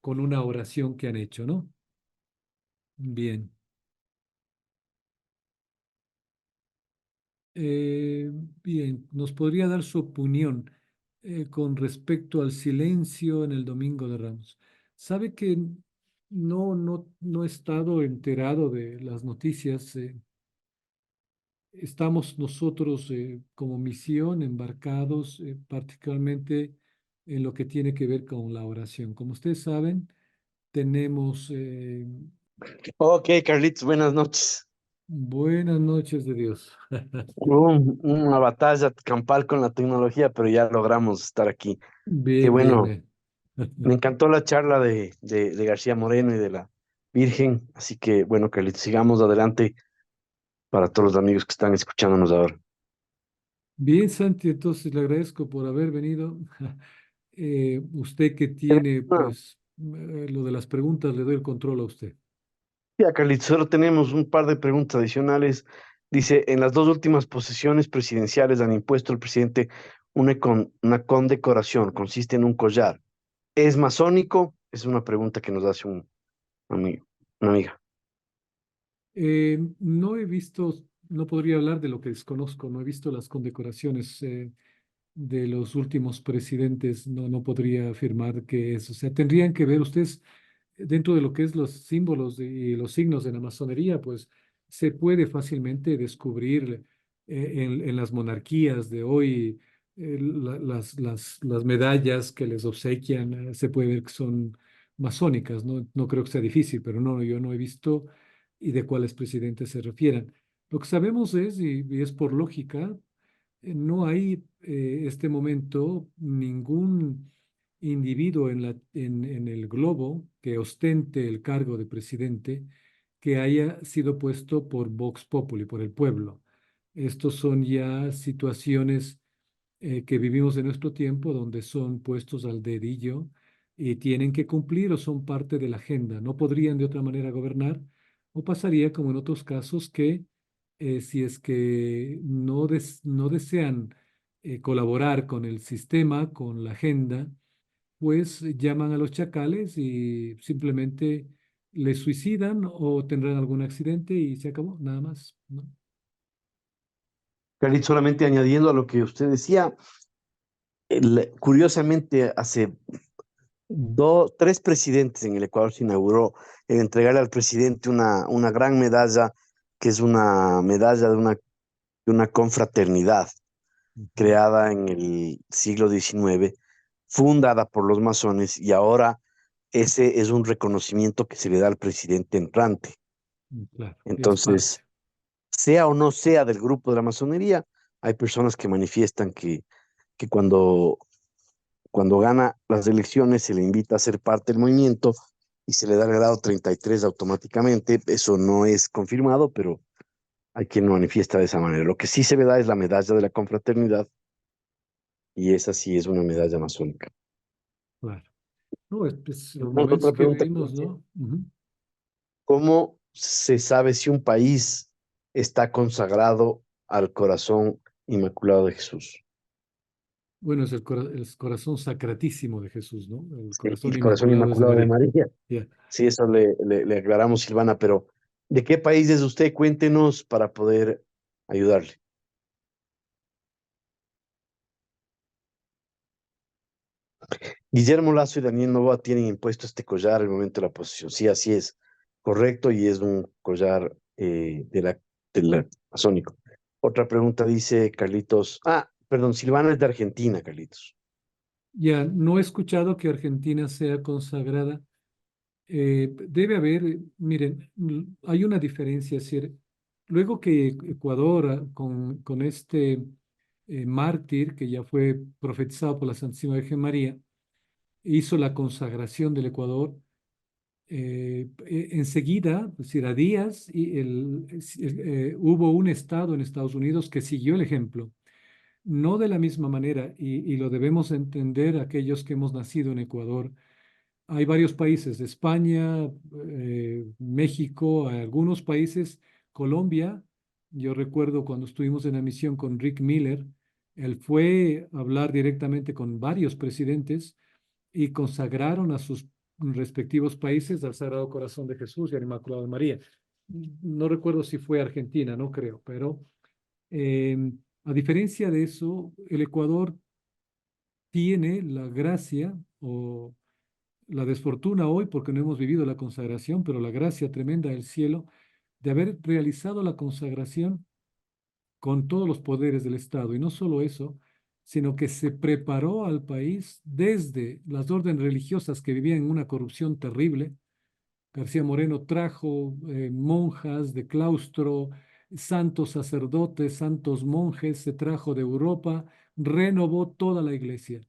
con una oración que han hecho, ¿no? Bien. Eh, Bien, ¿nos podría dar su opinión con respecto al silencio en el Domingo de Ramos? Sabe que no he estado enterado de las noticias. Estamos nosotros como misión embarcados particularmente en lo que tiene que ver con la oración. Como ustedes saben, tenemos Ok, Carlitos, buenas noches. buenas noches de Dios. Una batalla campal con la tecnología, pero ya logramos estar aquí. Qué Bien, bien. bueno, me encantó la charla de García Moreno y de la Virgen, así que bueno, Carlitos, sigamos adelante para todos los amigos que están escuchándonos ahora. Bien, Santi, entonces le agradezco por haber venido. Usted que tiene, pues, lo de las preguntas, le doy el control a usted. Ya, Carlitos, solo tenemos un par de preguntas adicionales. Dice, en las dos últimas posesiones presidenciales han impuesto al presidente una condecoración, consiste en un collar. ¿Es masónico? Es una pregunta que nos hace un amigo, una amiga. No he visto, no podría hablar de lo que desconozco, no he visto las condecoraciones de los últimos presidentes, no podría afirmar que es. O sea, tendrían que ver ustedes dentro de lo que es los símbolos y los signos de la masonería, pues se puede fácilmente descubrir en las monarquías de hoy las medallas que les obsequian, se puede ver que son masónicas, ¿no? No creo que sea difícil, pero no, yo no he visto y de cuáles presidentes se refieran. Lo que sabemos es, y es por lógica, no hay este momento ningún individuo en el globo que ostente el cargo de presidente que haya sido puesto por Vox Populi, por el pueblo. Estos son ya situaciones que vivimos en nuestro tiempo donde son puestos al dedillo y tienen que cumplir o son parte de la agenda. No podrían de otra manera gobernar o pasaría como en otros casos que si es que no desean colaborar con el sistema, con la agenda, pues llaman a los chacales y simplemente les suicidan o tendrán algún accidente y se acabó, nada más, ¿no? Carlitos, solamente añadiendo a lo que usted decía, curiosamente hace tres presidentes en el Ecuador se inauguró el entregarle al presidente una gran medalla, que es una medalla de una confraternidad creada en el siglo XIX, fundada por los masones, y ahora ese es un reconocimiento que se le da al presidente entrante. Claro, es Entonces, parte. sea o no sea del grupo de la masonería, hay personas que manifiestan que cuando gana las elecciones se le invita a ser parte del movimiento y se le da el grado 33 automáticamente. Eso no es confirmado, pero hay quien lo manifiesta de esa manera. Lo que sí se le da es la medalla de la confraternidad y esa sí es una medalla masónica. Claro. No, es los Tenemos momentos otra que pregunta. vivimos, ¿no? Ujú. ¿Cómo se sabe si un país está consagrado al corazón inmaculado de Jesús? Bueno, es el corazón sacratísimo de Jesús, ¿no? El Sí, corazón el corazón inmaculado es de inmaculado de María. María. Ya. Sí, eso le aclaramos, Silvana, pero ¿de qué país es usted? Cuéntenos para poder ayudarle. Guillermo Lazo y Daniel Novoa tienen impuesto este collar al momento de la posesión. Sí, así es, correcto, y es un collar de la masónico. Otra pregunta dice Carlitos. Ah, perdón, Silvana es de Argentina, Carlitos. Ya, no he escuchado que Argentina sea consagrada. Debe haber, miren, hay una diferencia, es decir, luego que Ecuador, con este mártir que ya fue profetizado por la Santísima Virgen María, hizo la consagración del Ecuador, enseguida, es decir, a días, hubo un estado en Estados Unidos que siguió el ejemplo, no de la misma manera, y lo debemos entender aquellos que hemos nacido en Ecuador. Hay varios países, España, México, algunos países, Colombia. Yo recuerdo cuando estuvimos en la misión con Rick Miller, él fue a hablar directamente con varios presidentes y consagraron a sus respectivos países al Sagrado Corazón de Jesús y al Inmaculado de María. No recuerdo si fue Argentina, no creo, pero a diferencia de eso, el Ecuador tiene la gracia o la desfortuna hoy, porque no hemos vivido la consagración, pero la gracia tremenda del cielo de haber realizado la consagración con todos los poderes del Estado. Y no solo eso, sino que se preparó al país desde las órdenes religiosas que vivían en una corrupción terrible. García Moreno trajo monjas de claustro, santos sacerdotes, santos monjes, se trajo de Europa, renovó toda la iglesia.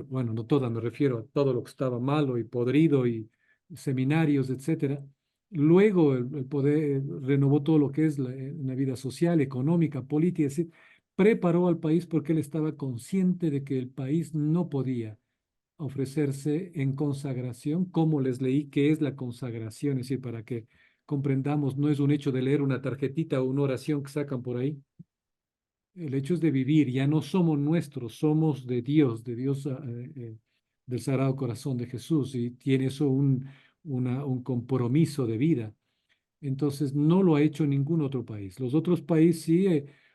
Bueno, no toda, me refiero a todo lo que estaba malo y podrido y seminarios, etcétera. Luego el poder renovó todo lo que es la vida social, económica, política, es decir, preparó al país porque él estaba consciente de que el país no podía ofrecerse en consagración, como les leí qué es la consagración, es decir, para que comprendamos, no es un hecho de leer una tarjetita o una oración que sacan por ahí. El hecho es de vivir, ya no somos nuestros, somos de Dios del Sagrado Corazón de Jesús, y tiene eso un compromiso de vida. Entonces, no lo ha hecho ningún otro país. Los otros países sí,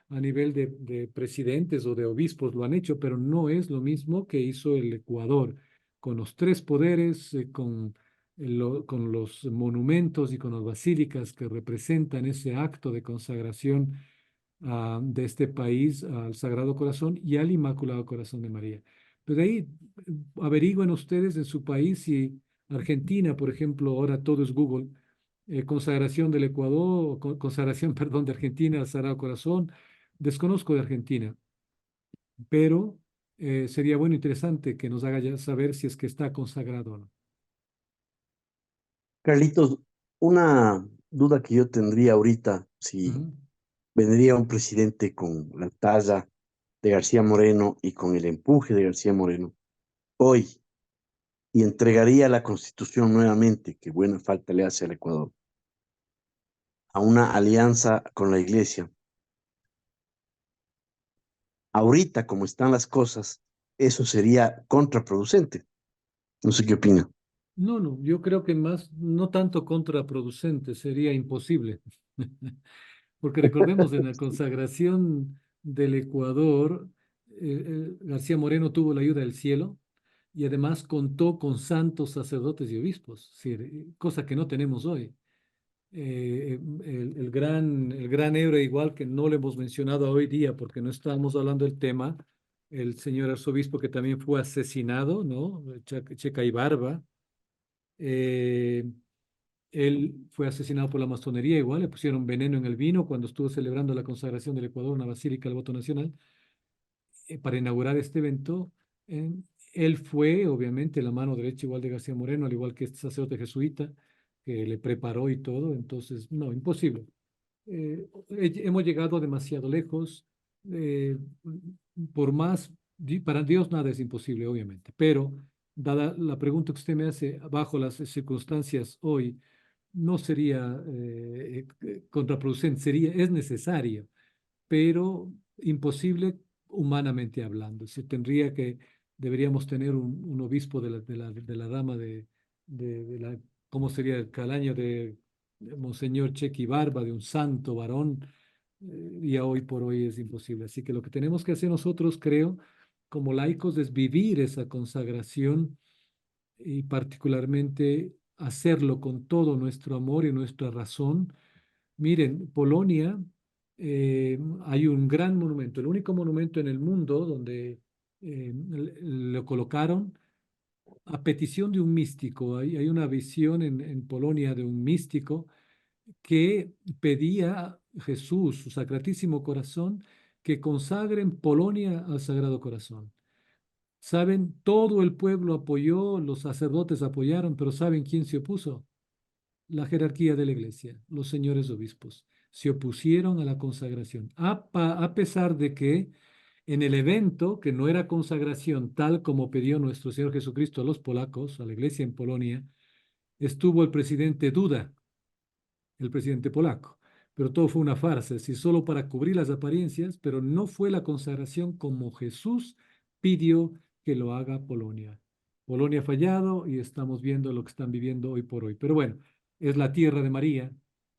a nivel de presidentes o de obispos lo han hecho, pero no es lo mismo que hizo el Ecuador, con los tres poderes, con los monumentos y con las basílicas que representan ese acto de consagración de este país al Sagrado Corazón y al Inmaculado Corazón de María. Pues de ahí averigüen ustedes en su país si Argentina, por ejemplo, ahora todo es Google, consagración del Ecuador, consagración, perdón, de Argentina al Sagrado Corazón. Desconozco de Argentina, pero sería bueno, interesante que nos haga ya saber si es que está consagrado o no. Carlitos, una duda que yo tendría ahorita, si vendría un presidente con la talla de García Moreno y con el empuje de García Moreno hoy, y entregaría la Constitución nuevamente, que buena falta le hace al Ecuador, a una alianza con la Iglesia. Ahorita, como están las cosas, eso sería contraproducente. No sé qué opina. No, yo creo que más, no tanto contraproducente, sería imposible. Porque recordemos, en la consagración del Ecuador, García Moreno tuvo la ayuda del cielo y además contó con santos sacerdotes y obispos, es decir, cosa que no tenemos hoy. El gran héroe, igual que no lo hemos mencionado hoy día porque no estábamos hablando del tema, el señor arzobispo que también fue asesinado, ¿no? Checa y Barba. Él fue asesinado por la masonería, igual, le pusieron veneno en el vino cuando estuvo celebrando la consagración del Ecuador, una basílica del voto nacional, para inaugurar este evento. Él fue, obviamente, la mano derecha igual de García Moreno, al igual que este sacerdote jesuita, que le preparó y todo. Entonces, no, imposible. Hemos llegado demasiado lejos. Por más, para Dios nada es imposible, obviamente, pero dada la pregunta que usted me hace, bajo las circunstancias hoy, no sería contraproducente, es necesario, pero imposible humanamente hablando. Deberíamos tener un obispo de la rama ¿cómo sería el calaño de Monseñor Chequi Barba, de un santo varón? Y hoy por hoy es imposible. Así que lo que tenemos que hacer nosotros, creo, como laicos, es vivir esa consagración y particularmente hacerlo con todo nuestro amor y nuestra razón. Miren, Polonia, hay un gran monumento, el único monumento en el mundo donde lo colocaron a petición de un místico. Hay una visión en Polonia de un místico que pedía a Jesús, su Sacratísimo Corazón, que consagren Polonia al Sagrado Corazón. ¿Saben? Todo el pueblo apoyó, los sacerdotes apoyaron, pero ¿saben quién se opuso? La jerarquía de la iglesia, los señores obispos. Se opusieron a la consagración, a pesar de que en el evento, que no era consagración tal como pidió nuestro Señor Jesucristo a los polacos, a la iglesia en Polonia, estuvo el presidente Duda, el presidente polaco. Pero todo fue una farsa, es decir, solo para cubrir las apariencias, pero no fue la consagración como Jesús pidió que lo haga Polonia. Polonia ha fallado y estamos viendo lo que están viviendo hoy por hoy. Pero bueno, es la tierra de María,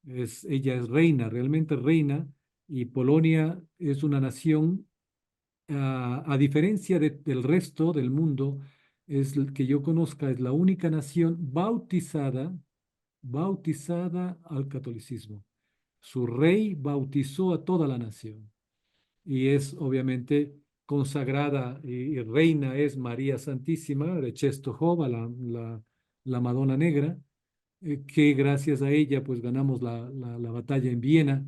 ella es reina, realmente reina, y Polonia es una nación, a diferencia del resto del mundo, que yo conozca, es la única nación bautizada al catolicismo. Su rey bautizó a toda la nación y es obviamente consagrada y reina es María Santísima de Czestochowa, la Madonna Negra, que gracias a ella pues ganamos la batalla en Viena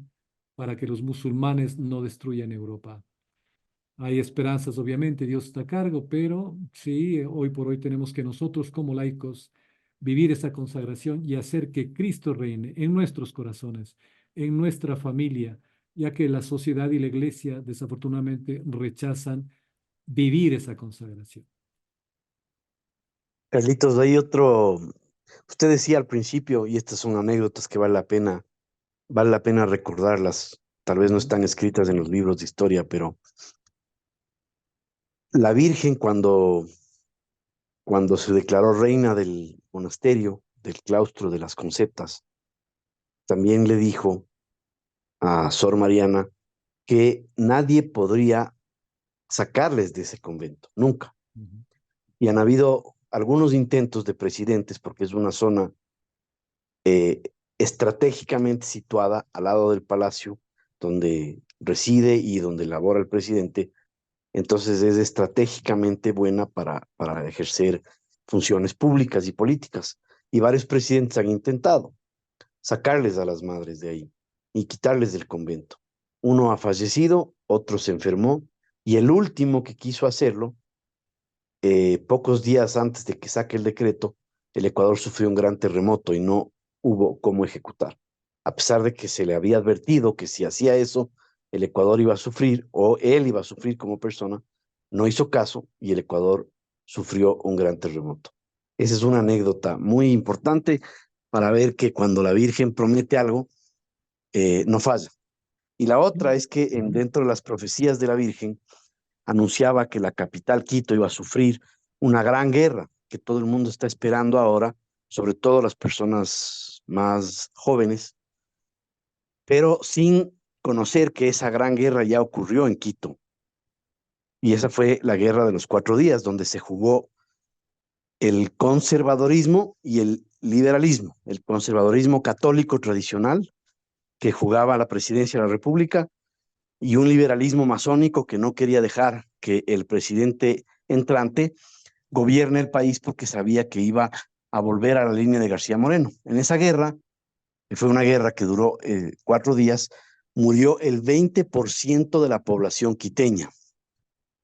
para que los musulmanes no destruyan Europa. Hay esperanzas, obviamente, Dios está a cargo, pero sí, hoy por hoy tenemos que nosotros como laicos vivir esa consagración y hacer que Cristo reine en nuestros corazones, en nuestra familia, ya que la sociedad y la iglesia desafortunadamente rechazan vivir esa consagración. Carlitos, hay otro, usted decía al principio, y estas son anécdotas que vale la pena recordarlas, tal vez no están escritas en los libros de historia, pero la Virgen cuando se declaró reina del monasterio, del claustro de las Conceptas, también le dijo a Sor Mariana que nadie podría sacarles de ese convento, nunca. Y han habido algunos intentos de presidentes, porque es una zona estratégicamente situada al lado del palacio donde reside y donde labora el presidente, entonces es estratégicamente buena para ejercer funciones públicas y políticas. Y varios presidentes han intentado sacarles a las madres de ahí y quitarles del convento. Uno ha fallecido, otro se enfermó, y el último que quiso hacerlo, pocos días antes de que saque el decreto, el Ecuador sufrió un gran terremoto y no hubo cómo ejecutar. A pesar de que se le había advertido que si hacía eso, el Ecuador iba a sufrir o él iba a sufrir como persona, no hizo caso y el Ecuador sufrió un gran terremoto. Esa es una anécdota muy importante para ver que cuando la Virgen promete algo, no falla. Y la otra es que dentro de las profecías de la Virgen anunciaba que la capital Quito iba a sufrir una gran guerra que todo el mundo está esperando ahora, sobre todo las personas más jóvenes, pero sin conocer que esa gran guerra ya ocurrió en Quito. Y esa fue la Guerra de los 4 días, donde se jugó el conservadorismo y el liberalismo. El conservadorismo católico tradicional, que jugaba a la presidencia de la República, y un liberalismo masónico que no quería dejar que el presidente entrante gobierne el país porque sabía que iba a volver a la línea de García Moreno. En esa guerra, que fue una guerra que duró 4 días, murió el 20% de la población quiteña.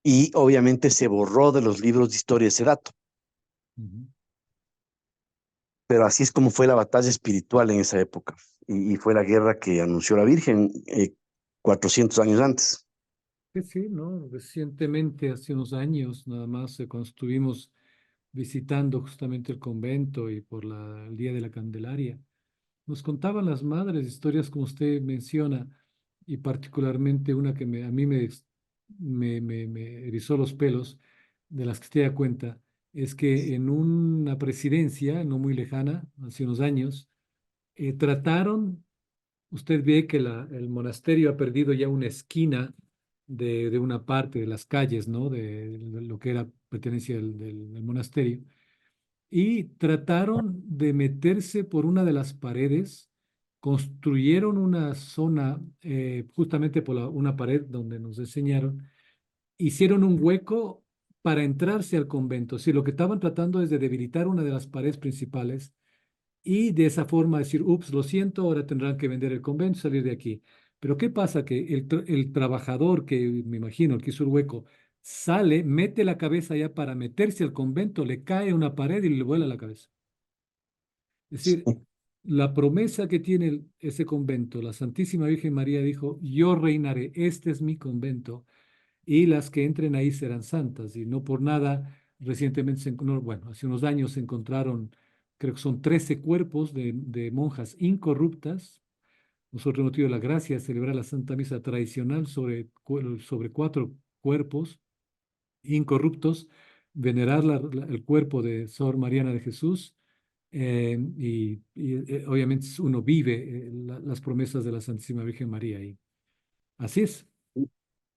Y obviamente se borró de los libros de historia ese dato. Pero así es como fue la batalla espiritual en esa época. Y fue la guerra que anunció la Virgen 400 años antes. Sí, ¿no? Recientemente, hace unos años, nada más, cuando estuvimos visitando justamente el convento y por el Día de la Candelaria, nos contaban las madres historias como usted menciona, y particularmente una que a mí me erizó los pelos, de las que estoy a cuenta, es que en una presidencia no muy lejana, hace unos años, trataron, usted ve que el monasterio ha perdido ya una esquina de una parte de las calles, ¿no? De lo que era pertenencia del monasterio, y trataron de meterse por una de las paredes, construyeron una zona, justamente por una pared donde nos enseñaron, hicieron un hueco para entrarse al convento. Sí, lo que estaban tratando es de debilitar una de las paredes principales y de esa forma decir, ups, lo siento, ahora tendrán que vender el convento y salir de aquí. Pero ¿qué pasa? Que el trabajador, que me imagino, el que hizo el hueco, sale, mete la cabeza allá para meterse al convento, le cae una pared y le vuela la cabeza. Es decir, la promesa que tiene ese convento, la Santísima Virgen María dijo, yo reinaré, este es mi convento, y las que entren ahí serán santas. Y no por nada, recientemente, bueno, hace unos años se encontraron, creo que son 13 cuerpos de monjas incorruptas. Nosotros hemos tenido la gracia de celebrar la Santa Misa tradicional sobre 4 cuerpos incorruptos, venerar el cuerpo de Sor Mariana de Jesús obviamente uno vive las promesas de la Santísima Virgen María. Y así es.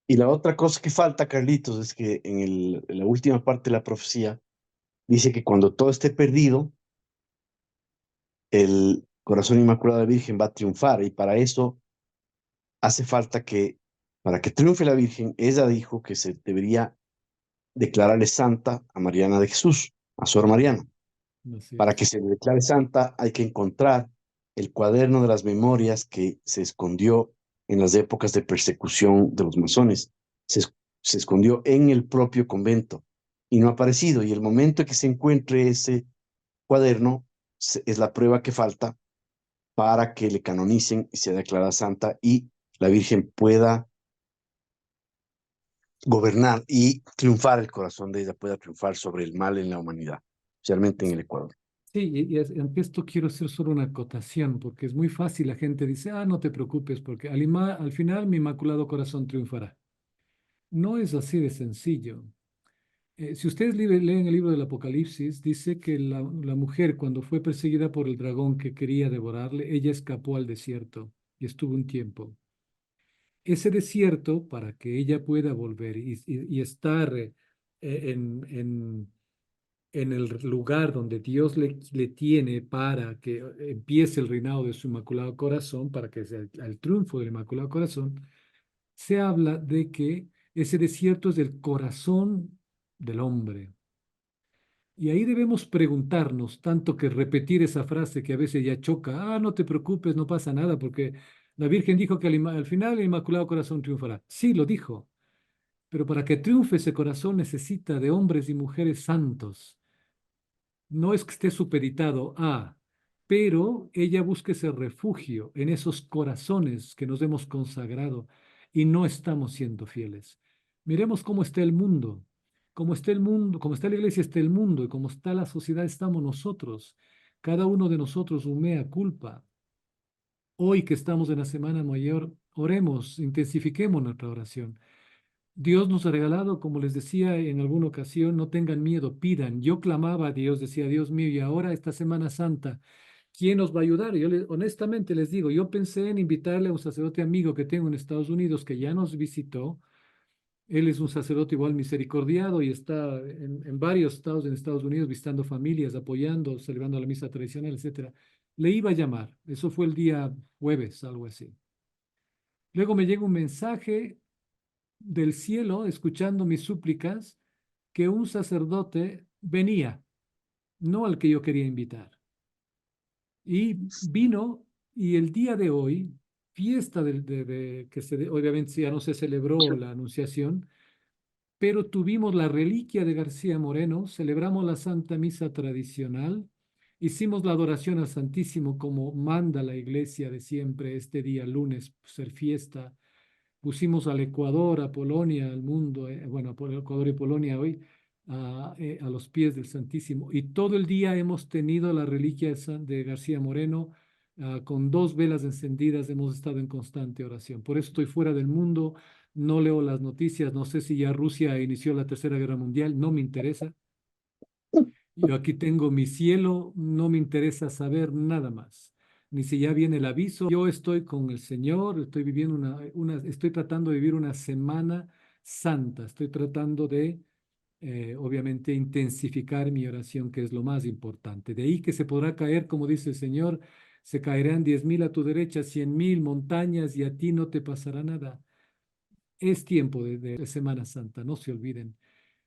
Y la otra cosa que falta, Carlitos, es que en la última parte de la profecía dice que cuando todo esté perdido, el corazón inmaculado de la Virgen va a triunfar, y para eso hace falta que, para que triunfe la Virgen, ella dijo que se debería declararle santa a Mariana de Jesús, a Sor Mariana. Así Para es. que se le declare santa hay que encontrar el cuaderno de las memorias que se escondió en las épocas de persecución de los masones. Se escondió en el propio convento y no ha aparecido. Y el momento en que se encuentre ese cuaderno es la prueba que falta para que le canonicen y sea declarada santa y la Virgen pueda gobernar y triunfar, el corazón de ella pueda triunfar sobre el mal en la humanidad, especialmente en el Ecuador. Sí, ante esto quiero hacer solo una acotación, porque es muy fácil, la gente dice, no te preocupes, porque al final mi Inmaculado Corazón triunfará. No es así de sencillo. Si ustedes leen el libro del Apocalipsis, dice que la mujer, cuando fue perseguida por el dragón que quería devorarle, ella escapó al desierto y estuvo un tiempo. Ese desierto, para que ella pueda volver y estar en el lugar donde Dios le tiene para que empiece el reinado de su Inmaculado Corazón, para que sea el triunfo del Inmaculado Corazón, se habla de que ese desierto es el corazón del hombre. Y ahí debemos preguntarnos, tanto que repetir esa frase que a veces ya choca, no te preocupes, no pasa nada, porque la Virgen dijo que al final el Inmaculado Corazón triunfará. Sí, lo dijo, pero para que triunfe ese corazón necesita de hombres y mujeres santos. No es que esté supeditado a, pero ella busca ese refugio en esos corazones que nos hemos consagrado y no estamos siendo fieles. Miremos cómo está el mundo. Cómo está el mundo, cómo está la iglesia, está el mundo, y cómo está la sociedad, estamos nosotros. Cada uno de nosotros un mea culpa. Hoy que estamos en la Semana Mayor, oremos, intensifiquemos nuestra oración. Dios nos ha regalado, como les decía en alguna ocasión, no tengan miedo, pidan. Yo clamaba a Dios, decía, Dios mío, y ahora esta Semana Santa, ¿quién nos va a ayudar? Yo honestamente les digo, yo pensé en invitarle a un sacerdote amigo que tengo en Estados Unidos que ya nos visitó. Él es un sacerdote igual misericordiado y está en varios estados en Estados Unidos visitando familias, apoyando, celebrando la misa tradicional, etc. Le iba a llamar, eso fue el día jueves, algo así. Luego me llega un mensaje del cielo, escuchando mis súplicas, que un sacerdote venía, no al que yo quería invitar. Y vino, y el día de hoy, fiesta obviamente ya no se celebró la Anunciación, pero tuvimos la reliquia de García Moreno, celebramos la Santa Misa tradicional, hicimos la adoración al Santísimo como manda la Iglesia de siempre, este día lunes, ser fiesta. Pusimos al Ecuador, a Polonia, al mundo, bueno, por Ecuador y Polonia hoy, a los pies del Santísimo. Y todo el día hemos tenido la reliquia de García Moreno, con 2 velas encendidas, hemos estado en constante oración. Por eso estoy fuera del mundo, no leo las noticias, no sé si ya Rusia inició la Tercera Guerra Mundial, no me interesa. Yo aquí tengo mi cielo, no me interesa saber nada más. Ni si ya viene el aviso. Yo estoy con el Señor, estoy viviendo estoy tratando de vivir una semana santa. Estoy tratando de, obviamente, intensificar mi oración, que es lo más importante. De ahí que se podrá caer, como dice el Señor, se caerán 10,000 a tu derecha, 100,000 montañas y a ti no te pasará nada. Es tiempo de Semana Santa, no se olviden.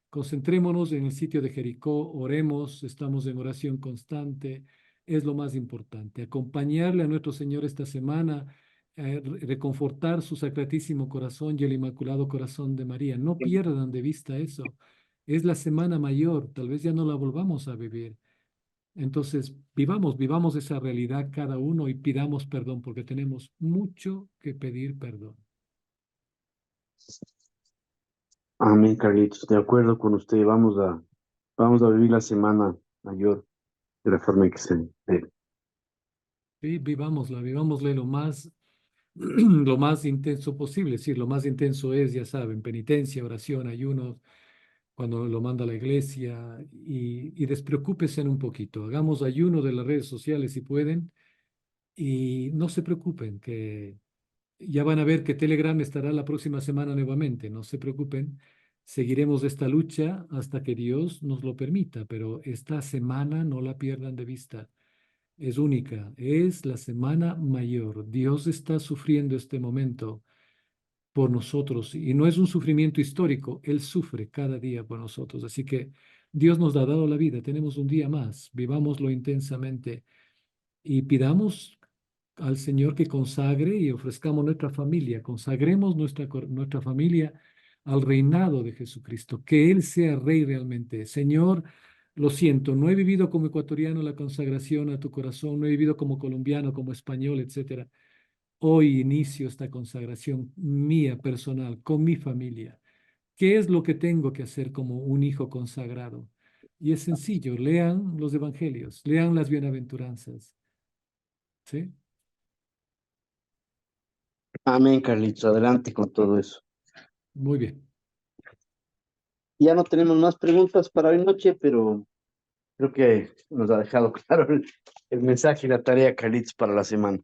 Concentrémonos en el sitio de Jericó, oremos, estamos en oración constante, es lo más importante. Acompañarle a nuestro Señor esta semana, reconfortar su Sacratísimo Corazón y el Inmaculado Corazón de María. No pierdan de vista eso. Es la Semana Mayor, tal vez ya no la volvamos a vivir. Entonces, vivamos esa realidad cada uno y pidamos perdón, porque tenemos mucho que pedir perdón. Amén, Carlitos. De acuerdo con usted. Vamos a vivir la Semana Mayor de la forma en que se debe. Sí, vivámosla lo más intenso posible. Sí, lo más intenso es, ya saben, penitencia, oración, ayuno, cuando lo manda la iglesia, y despreocúpense un poquito. Hagamos ayuno de las redes sociales si pueden, y no se preocupen, que ya van a ver que Telegram estará la próxima semana nuevamente. No se preocupen, seguiremos esta lucha hasta que Dios nos lo permita, pero esta semana no la pierdan de vista. Es única, es la semana mayor. Dios está sufriendo este momento por nosotros y no es un sufrimiento histórico, Él sufre cada día por nosotros. Así que Dios nos ha dado la vida, tenemos un día más, vivámoslo intensamente y pidamos al Señor que consagre y ofrezcamos nuestra familia, consagremos nuestra familia al reinado de Jesucristo, que Él sea rey realmente. Señor, lo siento, no he vivido como ecuatoriano la consagración a tu corazón, no he vivido como colombiano, como español, etcétera. Hoy inicio esta consagración mía personal, con mi familia. ¿Qué es lo que tengo que hacer como un hijo consagrado? Y es sencillo, lean los evangelios, lean las bienaventuranzas. ¿Sí? Amén, Carlitos. Adelante con todo eso. Muy bien. Ya no tenemos más preguntas para hoy noche, pero creo que nos ha dejado claro el mensaje y la tarea, Carlitos, para la semana.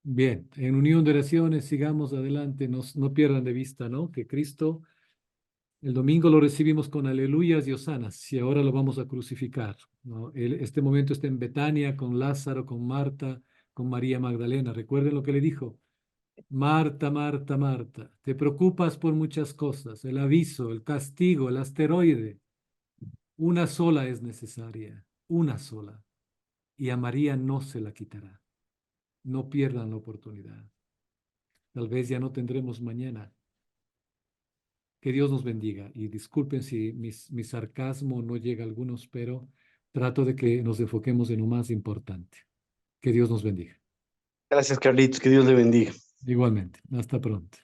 Bien, en unión de oraciones, sigamos adelante, no pierdan de vista, ¿no? Que Cristo, el domingo lo recibimos con aleluyas y hosanas, y ahora lo vamos a crucificar, ¿no? Este momento está en Betania, con Lázaro, con Marta, con María Magdalena. Recuerden lo que le dijo. Marta, Marta, Marta, te preocupas por muchas cosas, el aviso, el castigo, el asteroide. Una sola es necesaria, una sola, y a María no se la quitará. No pierdan la oportunidad. Tal vez ya no tendremos mañana. Que Dios nos bendiga. Y disculpen si mi sarcasmo no llega a algunos, pero trato de que nos enfoquemos en lo más importante. Que Dios nos bendiga. Gracias, Carlitos. Que Dios le bendiga. Igualmente. Hasta pronto.